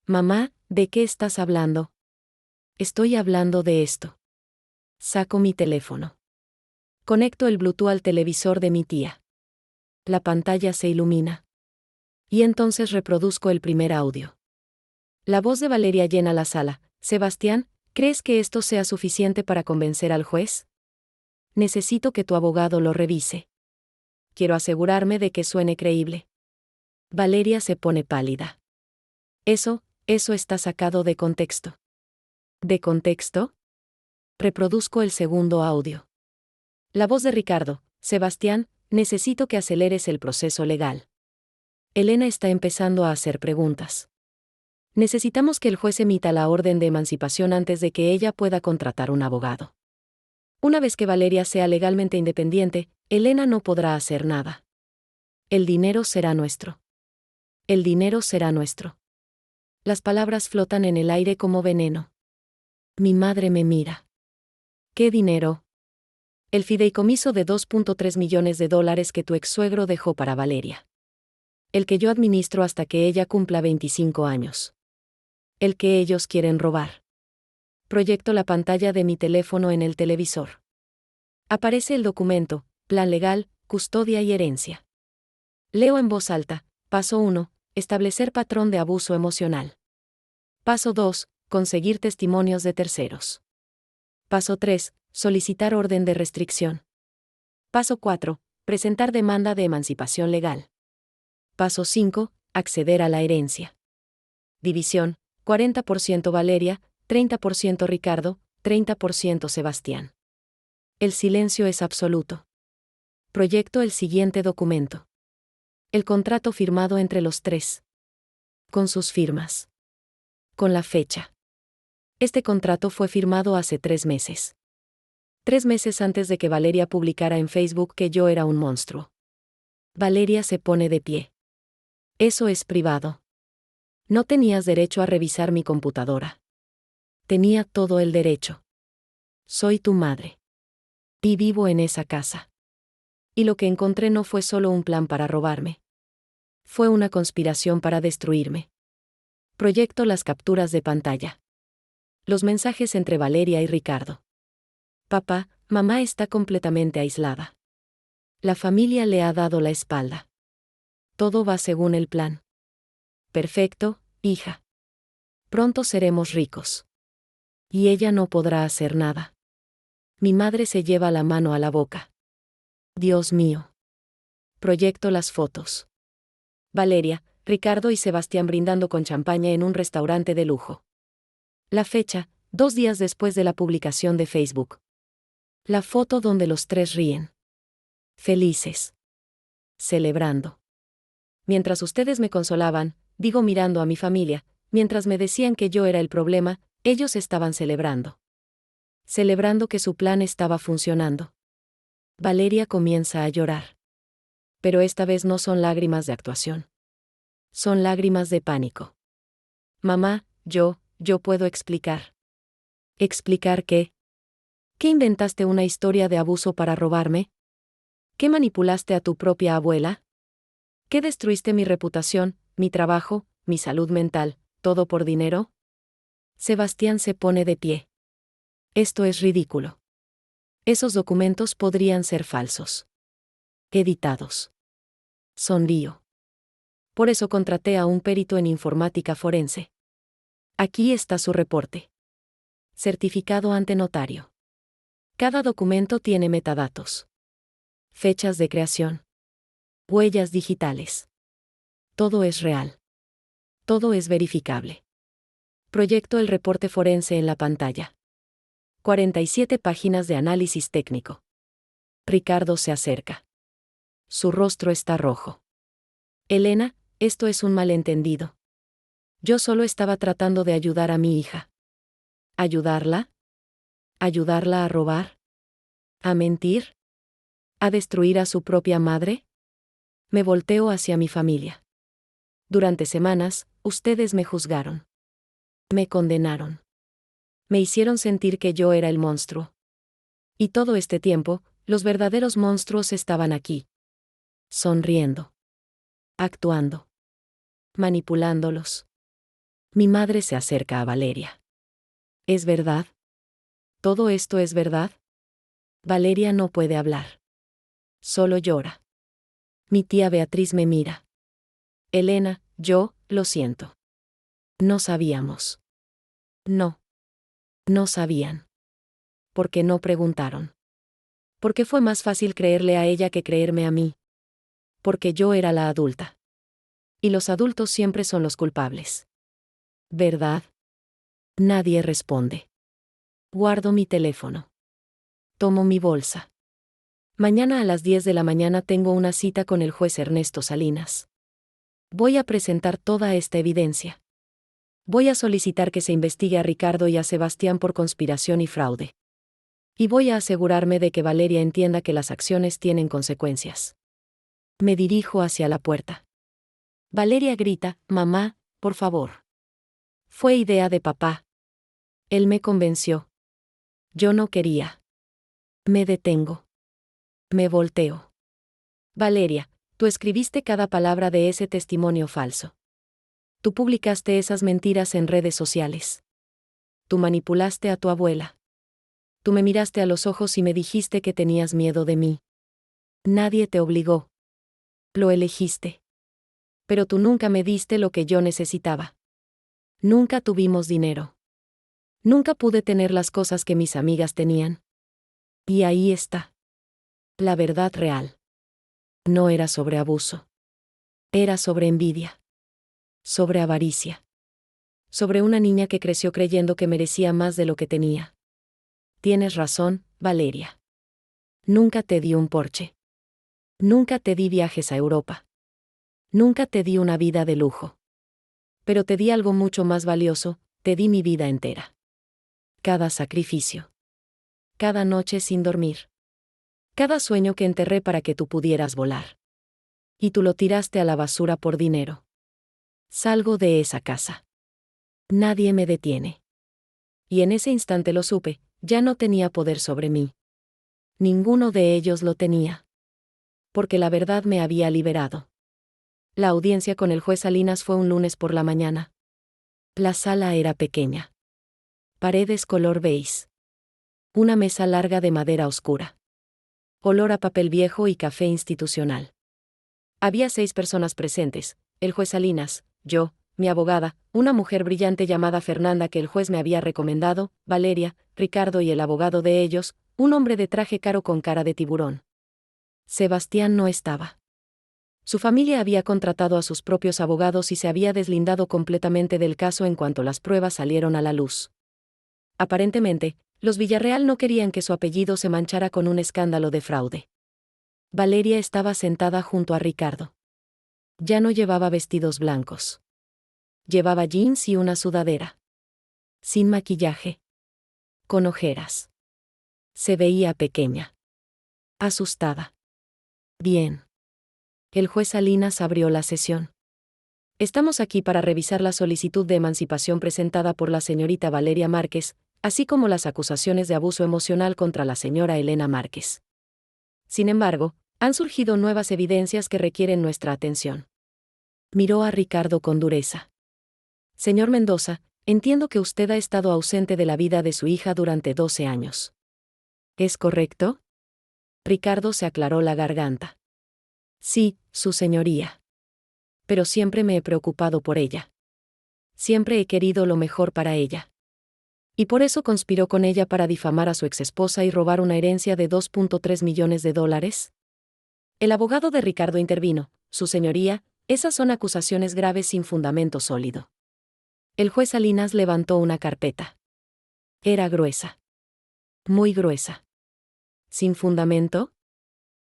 Mamá, ¿de qué estás hablando? Estoy hablando de esto. Saco mi teléfono. Conecto el Bluetooth al televisor de mi tía. La pantalla se ilumina. Y entonces reproduzco el primer audio. La voz de Valeria llena la sala. Sebastián, ¿crees que esto sea suficiente para convencer al juez? Necesito que tu abogado lo revise. Quiero asegurarme de que suene creíble. Valeria se pone pálida. Eso está sacado de contexto. ¿De contexto? Reproduzco el segundo audio. La voz de Ricardo. Sebastián, necesito que aceleres el proceso legal. Elena está empezando a hacer preguntas. Necesitamos que el juez emita la orden de emancipación antes de que ella pueda contratar un abogado. Una vez que Valeria sea legalmente independiente, Elena no podrá hacer nada. El dinero será nuestro. El dinero será nuestro. Las palabras flotan en el aire como veneno. Mi madre me mira. ¿Qué dinero? El fideicomiso de $2.3 millones que tu ex-suegro dejó para Valeria. El que yo administro hasta que ella cumpla 25 años. El que ellos quieren robar. Proyecto la pantalla de mi teléfono en el televisor. Aparece el documento, plan legal, custodia y herencia. Leo en voz alta. Paso 1. Establecer patrón de abuso emocional. Paso 2. Conseguir testimonios de terceros. Paso 3. Solicitar orden de restricción. Paso 4. Presentar demanda de emancipación legal. Paso 5. Acceder a la herencia. División. 40% Valeria, 30% Ricardo, 30% Sebastián. El silencio es absoluto. Proyecto el siguiente documento. El contrato firmado entre los tres. Con sus firmas. Con la fecha. Este contrato fue firmado hace 3 meses. 3 meses antes de que Valeria publicara en Facebook que yo era un monstruo. Valeria se pone de pie. Eso es privado. No tenías derecho a revisar mi computadora. Tenía todo el derecho. Soy tu madre. Y vivo en esa casa. Y lo que encontré no fue solo un plan para robarme. Fue una conspiración para destruirme. Proyecto las capturas de pantalla. Los mensajes entre Valeria y Ricardo. Papá, mamá está completamente aislada. La familia le ha dado la espalda. Todo va según el plan. Perfecto, hija. Pronto seremos ricos. Y ella no podrá hacer nada. Mi madre se lleva la mano a la boca. Dios mío. Proyecto las fotos. Valeria, Ricardo y Sebastián brindando con champaña en un restaurante de lujo. La fecha, 2 días después de la publicación de Facebook. La foto donde los tres ríen. Felices. Celebrando. Mientras ustedes me consolaban, digo mirando a mi familia, mientras me decían que yo era el problema, ellos estaban celebrando. Celebrando que su plan estaba funcionando. Valeria comienza a llorar. Pero esta vez no son lágrimas de actuación. Son lágrimas de pánico. Mamá, yo puedo explicar. ¿Explicar qué? ¿Qué inventaste una historia de abuso para robarme? ¿Qué manipulaste a tu propia abuela? ¿Qué destruiste mi reputación, mi trabajo, mi salud mental, todo por dinero? Sebastián se pone de pie. Esto es ridículo. Esos documentos podrían ser falsos. Editados. Sonrío. Por eso contraté a un perito en informática forense. Aquí está su reporte. Certificado ante notario. Cada documento tiene metadatos. Fechas de creación. Huellas digitales. Todo es real. Todo es verificable. Proyecto el reporte forense en la pantalla. 47 páginas de análisis técnico. Ricardo se acerca. Su rostro está rojo. Elena, esto es un malentendido. Yo solo estaba tratando de ayudar a mi hija. ¿Ayudarla? ¿Ayudarla a robar? ¿A mentir? ¿A destruir a su propia madre? Me volteo hacia mi familia. Durante semanas, ustedes me juzgaron. Me condenaron. Me hicieron sentir que yo era el monstruo. Y todo este tiempo, los verdaderos monstruos estaban aquí. Sonriendo. Actuando. Manipulándolos. Mi madre se acerca a Valeria. ¿Es verdad? ¿Todo esto es verdad? Valeria no puede hablar. Solo llora. Mi tía Beatriz me mira. Elena, lo siento. No sabíamos. No. No sabían. ¿Por qué no preguntaron? Porque fue más fácil creerle a ella que creerme a mí. Porque yo era la adulta. Y los adultos siempre son los culpables. ¿Verdad? Nadie responde. Guardo mi teléfono. Tomo mi bolsa. Mañana a las 10 de la mañana tengo una cita con el juez Ernesto Salinas. Voy a presentar toda esta evidencia. Voy a solicitar que se investigue a Ricardo y a Sebastián por conspiración y fraude. Y voy a asegurarme de que Valeria entienda que las acciones tienen consecuencias. Me dirijo hacia la puerta. Valeria grita, mamá, por favor. Fue idea de papá. Él me convenció. Yo no quería. Me detengo. Me volteo. Valeria, tú escribiste cada palabra de ese testimonio falso. Tú publicaste esas mentiras en redes sociales. Tú manipulaste a tu abuela. Tú me miraste a los ojos y me dijiste que tenías miedo de mí. Nadie te obligó. Lo elegiste. Pero tú nunca me diste lo que yo necesitaba. Nunca tuvimos dinero. Nunca pude tener las cosas que mis amigas tenían. Y ahí está. La verdad real. No era sobre abuso. Era sobre envidia. Sobre avaricia. Sobre una niña que creció creyendo que merecía más de lo que tenía. Tienes razón, Valeria. Nunca te di un Porsche. Nunca te di viajes a Europa. Nunca te di una vida de lujo. Pero te di algo mucho más valioso, te di mi vida entera. Cada sacrificio. Cada noche sin dormir. Cada sueño que enterré para que tú pudieras volar. Y tú lo tiraste a la basura por dinero. Salgo de esa casa. Nadie me detiene. Y en ese instante lo supe, ya no tenía poder sobre mí. Ninguno de ellos lo tenía. Porque la verdad me había liberado. La audiencia con el juez Salinas fue un lunes por la mañana. La sala era pequeña. Paredes color beige. Una mesa larga de madera oscura. olor a papel viejo y café institucional. Había 6 personas presentes: el juez Salinas, yo, mi abogada, una mujer brillante llamada Fernanda que el juez me había recomendado, Valeria, Ricardo y el abogado de ellos, un hombre de traje caro con cara de tiburón. Sebastián no estaba. Su familia había contratado a sus propios abogados y se había deslindado completamente del caso en cuanto las pruebas salieron a la luz. Aparentemente, los Villarreal no querían que su apellido se manchara con un escándalo de fraude. Valeria estaba sentada junto a Ricardo. Ya no llevaba vestidos blancos. Llevaba jeans y una sudadera. Sin maquillaje. Con ojeras. Se veía pequeña. Asustada. Bien. El juez Salinas abrió la sesión. Estamos aquí para revisar la solicitud de emancipación presentada por la señorita Valeria Márquez, así como las acusaciones de abuso emocional contra la señora Elena Márquez. Sin embargo, han surgido nuevas evidencias que requieren nuestra atención. Miró a Ricardo con dureza. Señor Mendoza, entiendo que usted ha estado ausente de la vida de su hija durante 12 años. ¿Es correcto? Ricardo se aclaró la garganta. Sí, su señoría. Pero siempre me he preocupado por ella. Siempre he querido lo mejor para ella. Y por eso conspiró con ella para difamar a su exesposa y robar una herencia de $2.3 millones. El abogado de Ricardo intervino: su señoría, esas son acusaciones graves sin fundamento sólido. El juez Salinas levantó una carpeta. Era gruesa. Muy gruesa. ¿Sin fundamento?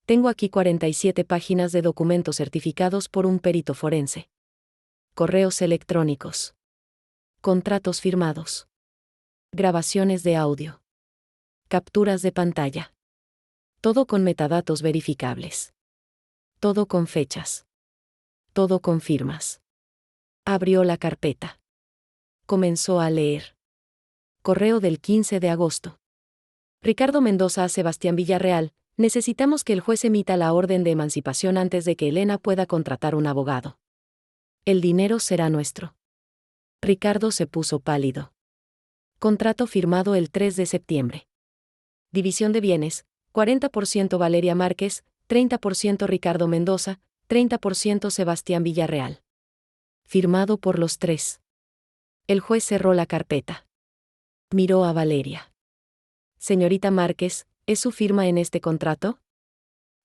Tengo aquí 47 páginas de documentos certificados por un perito forense. Correos electrónicos. Contratos firmados. Grabaciones de audio. Capturas de pantalla. Todo con metadatos verificables. Todo con fechas. Todo con firmas. Abrió la carpeta. Comenzó a leer. Correo del 15 de agosto. Ricardo Mendoza a Sebastián Villarreal: necesitamos que el juez emita la orden de emancipación antes de que Elena pueda contratar un abogado. El dinero será nuestro. Ricardo se puso pálido. Contrato firmado el 3 de septiembre. División de bienes: 40% Valeria Márquez, 30% Ricardo Mendoza, 30% Sebastián Villarreal. Firmado por los 3. El juez cerró la carpeta. Miró a Valeria. Señorita Márquez, ¿es su firma en este contrato?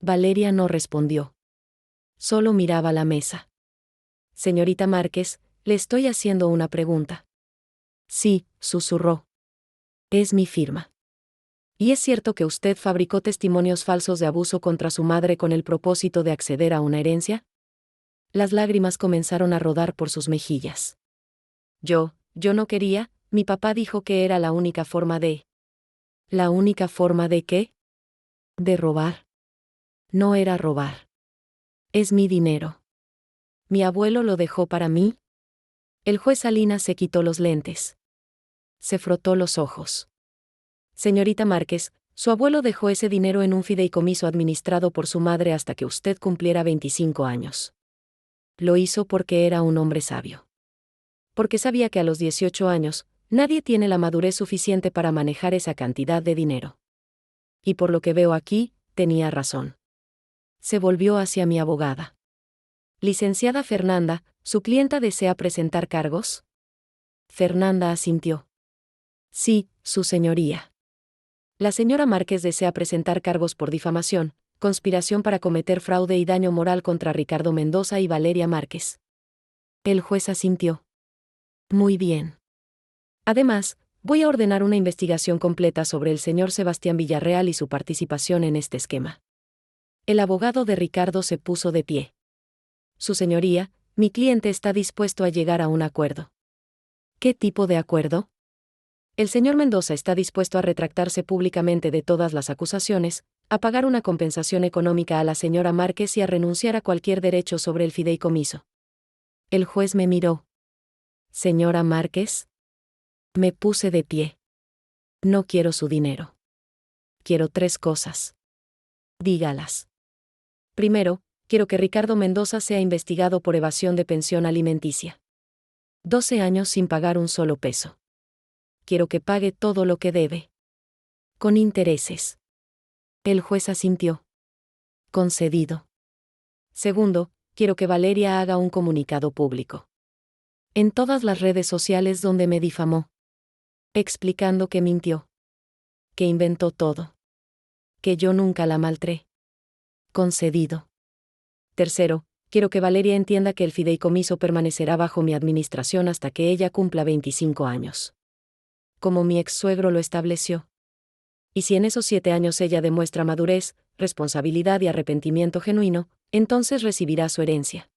Valeria no respondió. Solo miraba la mesa. Señorita Márquez, le estoy haciendo una pregunta. Sí, susurró. Es mi firma. ¿Y es cierto que usted fabricó testimonios falsos de abuso contra su madre con el propósito de acceder a una herencia? Las lágrimas comenzaron a rodar por sus mejillas. Yo no quería, mi papá dijo que era la única forma de... ¿La única forma de qué? De robar. No era robar. Es mi dinero. ¿Mi abuelo lo dejó para mí? El juez Salinas se quitó los lentes. Se frotó los ojos. Señorita Márquez, su abuelo dejó ese dinero en un fideicomiso administrado por su madre hasta que usted cumpliera 25 años. Lo hizo porque era un hombre sabio. Porque sabía que a los 18 años, nadie tiene la madurez suficiente para manejar esa cantidad de dinero. Y por lo que veo aquí, tenía razón. Se volvió hacia mi abogada. Licenciada Fernanda, ¿su clienta desea presentar cargos? Fernanda asintió. Sí, su señoría. La señora Márquez desea presentar cargos por difamación, conspiración para cometer fraude y daño moral contra Ricardo Mendoza y Valeria Márquez. El juez asintió. Muy bien. Además, voy a ordenar una investigación completa sobre el señor Sebastián Villarreal y su participación en este esquema. El abogado de Ricardo se puso de pie. Su señoría, mi cliente está dispuesto a llegar a un acuerdo. ¿Qué tipo de acuerdo? El señor Mendoza está dispuesto a retractarse públicamente de todas las acusaciones, a pagar una compensación económica a la señora Márquez y a renunciar a cualquier derecho sobre el fideicomiso. El juez me miró. ¿Señora Márquez? Me puse de pie. No quiero su dinero. Quiero 3 cosas. Dígalas. Primero, quiero que Ricardo Mendoza sea investigado por evasión de pensión alimenticia. 12 años sin pagar un solo peso. Quiero que pague todo lo que debe. Con intereses. El juez asintió. Concedido. Segundo, quiero que Valeria haga un comunicado público. En todas las redes sociales donde me difamó. Explicando que mintió. Que inventó todo. Que yo nunca la maltraté. Concedido. Tercero, quiero que Valeria entienda que el fideicomiso permanecerá bajo mi administración hasta que ella cumpla 25 años. Como mi ex-suegro lo estableció. Y si en esos 7 años ella demuestra madurez, responsabilidad y arrepentimiento genuino, entonces recibirá su herencia.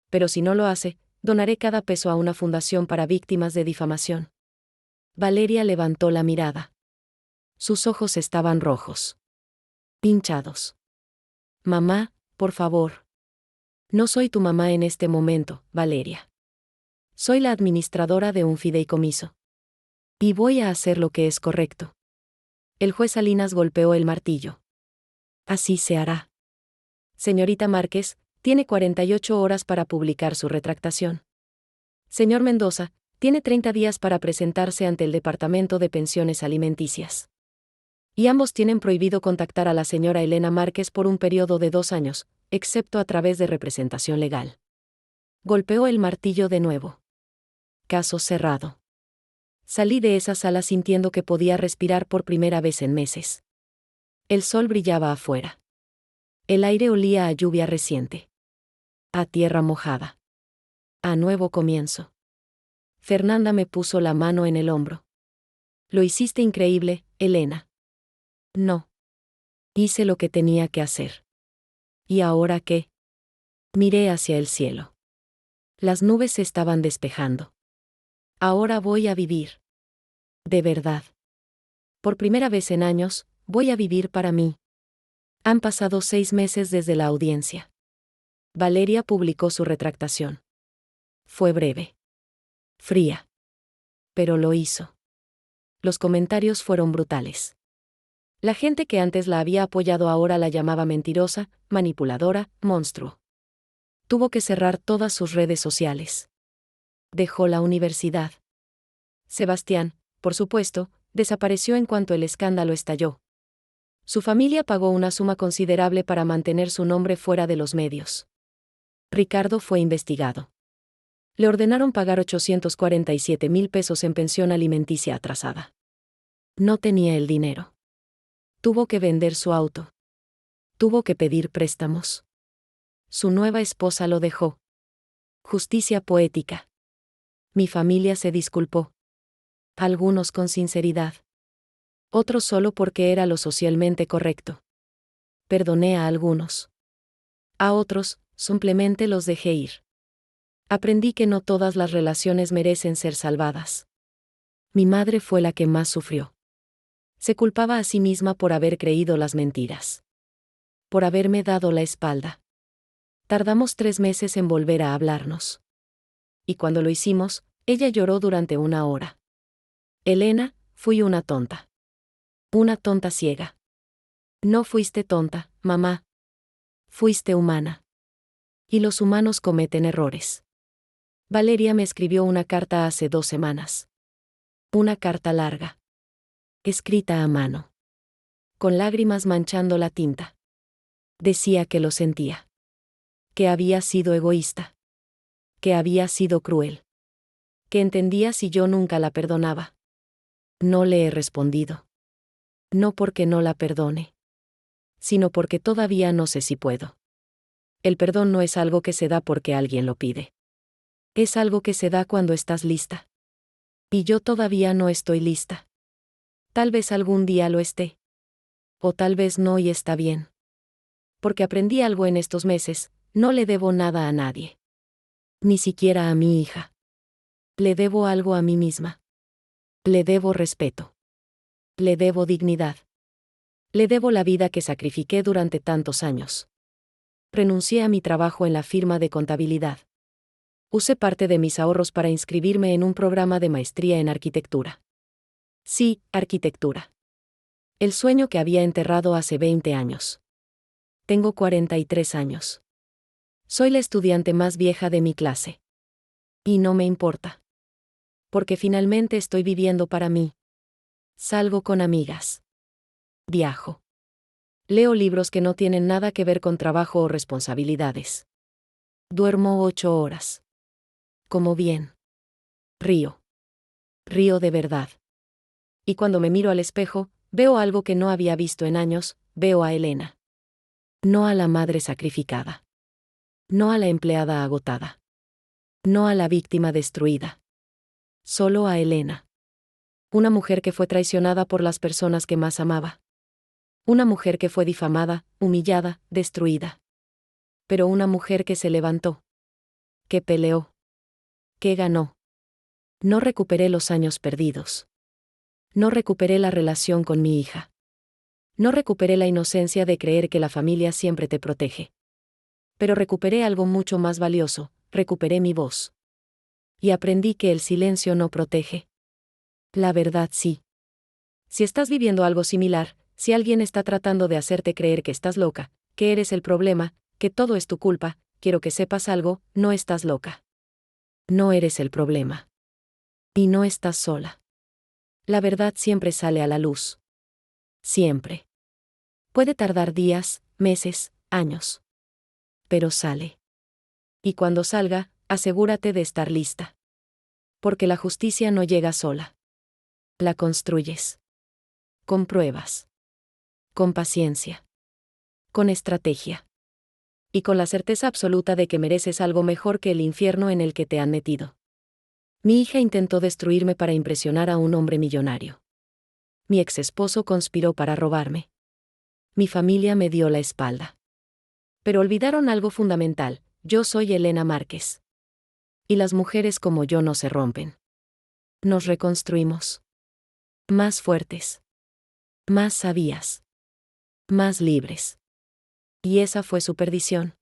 Pero si no lo hace, donaré cada peso a una fundación para víctimas de difamación. Valeria levantó la mirada. Sus ojos estaban rojos. Pinchados. Mamá, por favor. No soy tu mamá en este momento, Valeria. Soy la administradora de un fideicomiso. Y voy a hacer lo que es correcto. El juez Salinas golpeó el martillo. Así se hará. Señorita Márquez, tiene 48 horas para publicar su retractación. Señor Mendoza, tiene 30 días para presentarse ante el Departamento de Pensiones Alimenticias. Y ambos tienen prohibido contactar a la señora Elena Márquez por un periodo de 2 años, excepto a través de representación legal. Golpeó el martillo de nuevo. Caso cerrado. Salí de esa sala sintiendo que podía respirar por primera vez en meses. El sol brillaba afuera. El aire olía a lluvia reciente. A tierra mojada. A nuevo comienzo. Fernanda me puso la mano en el hombro. Lo hiciste increíble, Elena. No. Hice lo que tenía que hacer. ¿Y ahora qué? Miré hacia el cielo. Las nubes se estaban despejando. Ahora voy a vivir. De verdad. Por primera vez en años, voy a vivir para mí. Han pasado 6 meses desde la audiencia. Valeria publicó su retractación. Fue breve. Fría. Pero lo hizo. Los comentarios fueron brutales. La gente que antes la había apoyado ahora la llamaba mentirosa, manipuladora, monstruo. Tuvo que cerrar todas sus redes sociales. Dejó la universidad. Sebastián, por supuesto, desapareció en cuanto el escándalo estalló. Su familia pagó una suma considerable para mantener su nombre fuera de los medios. Ricardo fue investigado. Le ordenaron pagar 847,000 pesos en pensión alimenticia atrasada. No tenía el dinero. Tuvo que vender su auto. Tuvo que pedir préstamos. Su nueva esposa lo dejó. Justicia poética. Mi familia se disculpó. Algunos con sinceridad. Otros solo porque era lo socialmente correcto. Perdoné a algunos. A otros, simplemente los dejé ir. Aprendí que no todas las relaciones merecen ser salvadas. Mi madre fue la que más sufrió. Se culpaba a sí misma por haber creído las mentiras. Por haberme dado la espalda. Tardamos 3 meses en volver a hablarnos. Y cuando lo hicimos, ella lloró durante 1 hora. Elena, fui una tonta. Una tonta ciega. No fuiste tonta, mamá. Fuiste humana. Y los humanos cometen errores. Valeria me escribió una carta hace 2 semanas. Una carta larga. Escrita a mano. Con lágrimas manchando la tinta. Decía que lo sentía. Que había sido egoísta. Que había sido cruel. Que entendía si yo nunca la perdonaba. No le he respondido. No porque no la perdone. Sino porque todavía no sé si puedo. El perdón no es algo que se da porque alguien lo pide. Es algo que se da cuando estás lista. Y yo todavía no estoy lista. Tal vez algún día lo esté. O tal vez no y está bien. Porque aprendí algo en estos meses, no le debo nada a nadie. Ni siquiera a mi hija. Le debo algo a mí misma. Le debo respeto. Le debo dignidad. Le debo la vida que sacrifiqué durante tantos años. Renuncié a mi trabajo en la firma de contabilidad. Usé parte de mis ahorros para inscribirme en un programa de maestría en arquitectura. Sí, arquitectura. El sueño que había enterrado hace 20 años. Tengo 43 años. Soy la estudiante más vieja de mi clase. Y no me importa. Porque finalmente estoy viviendo para mí. Salgo con amigas. Viajo. Leo libros que no tienen nada que ver con trabajo o responsabilidades. Duermo 8 horas. Como bien. Río. Río de verdad. Y cuando me miro al espejo, veo algo que no había visto en años, veo a Elena. No a la madre sacrificada. No a la empleada agotada. No a la víctima destruida. Solo a Elena. Una mujer que fue traicionada por las personas que más amaba. Una mujer que fue difamada, humillada, destruida. Pero una mujer que se levantó. Que peleó. Que ganó. No recuperé los años perdidos. No recuperé la relación con mi hija. No recuperé la inocencia de creer que la familia siempre te protege. Pero recuperé algo mucho más valioso, recuperé mi voz. Y aprendí que el silencio no protege. La verdad sí. Si estás viviendo algo similar, si alguien está tratando de hacerte creer que estás loca, que eres el problema, que todo es tu culpa, quiero que sepas algo, no estás loca. No eres el problema. Y no estás sola. La verdad siempre sale a la luz. Siempre. Puede tardar días, meses, años. Pero sale. Y cuando salga, asegúrate de estar lista. Porque la justicia no llega sola. La construyes. Con pruebas. Con paciencia. Con estrategia. Y con la certeza absoluta de que mereces algo mejor que el infierno en el que te han metido. Mi hija intentó destruirme para impresionar a un hombre millonario. Mi exesposo conspiró para robarme. Mi familia me dio la espalda. Pero olvidaron algo fundamental: yo soy Elena Márquez. Y las mujeres como yo no se rompen. Nos reconstruimos. Más fuertes. Más sabias. Más libres. Y esa fue su perdición.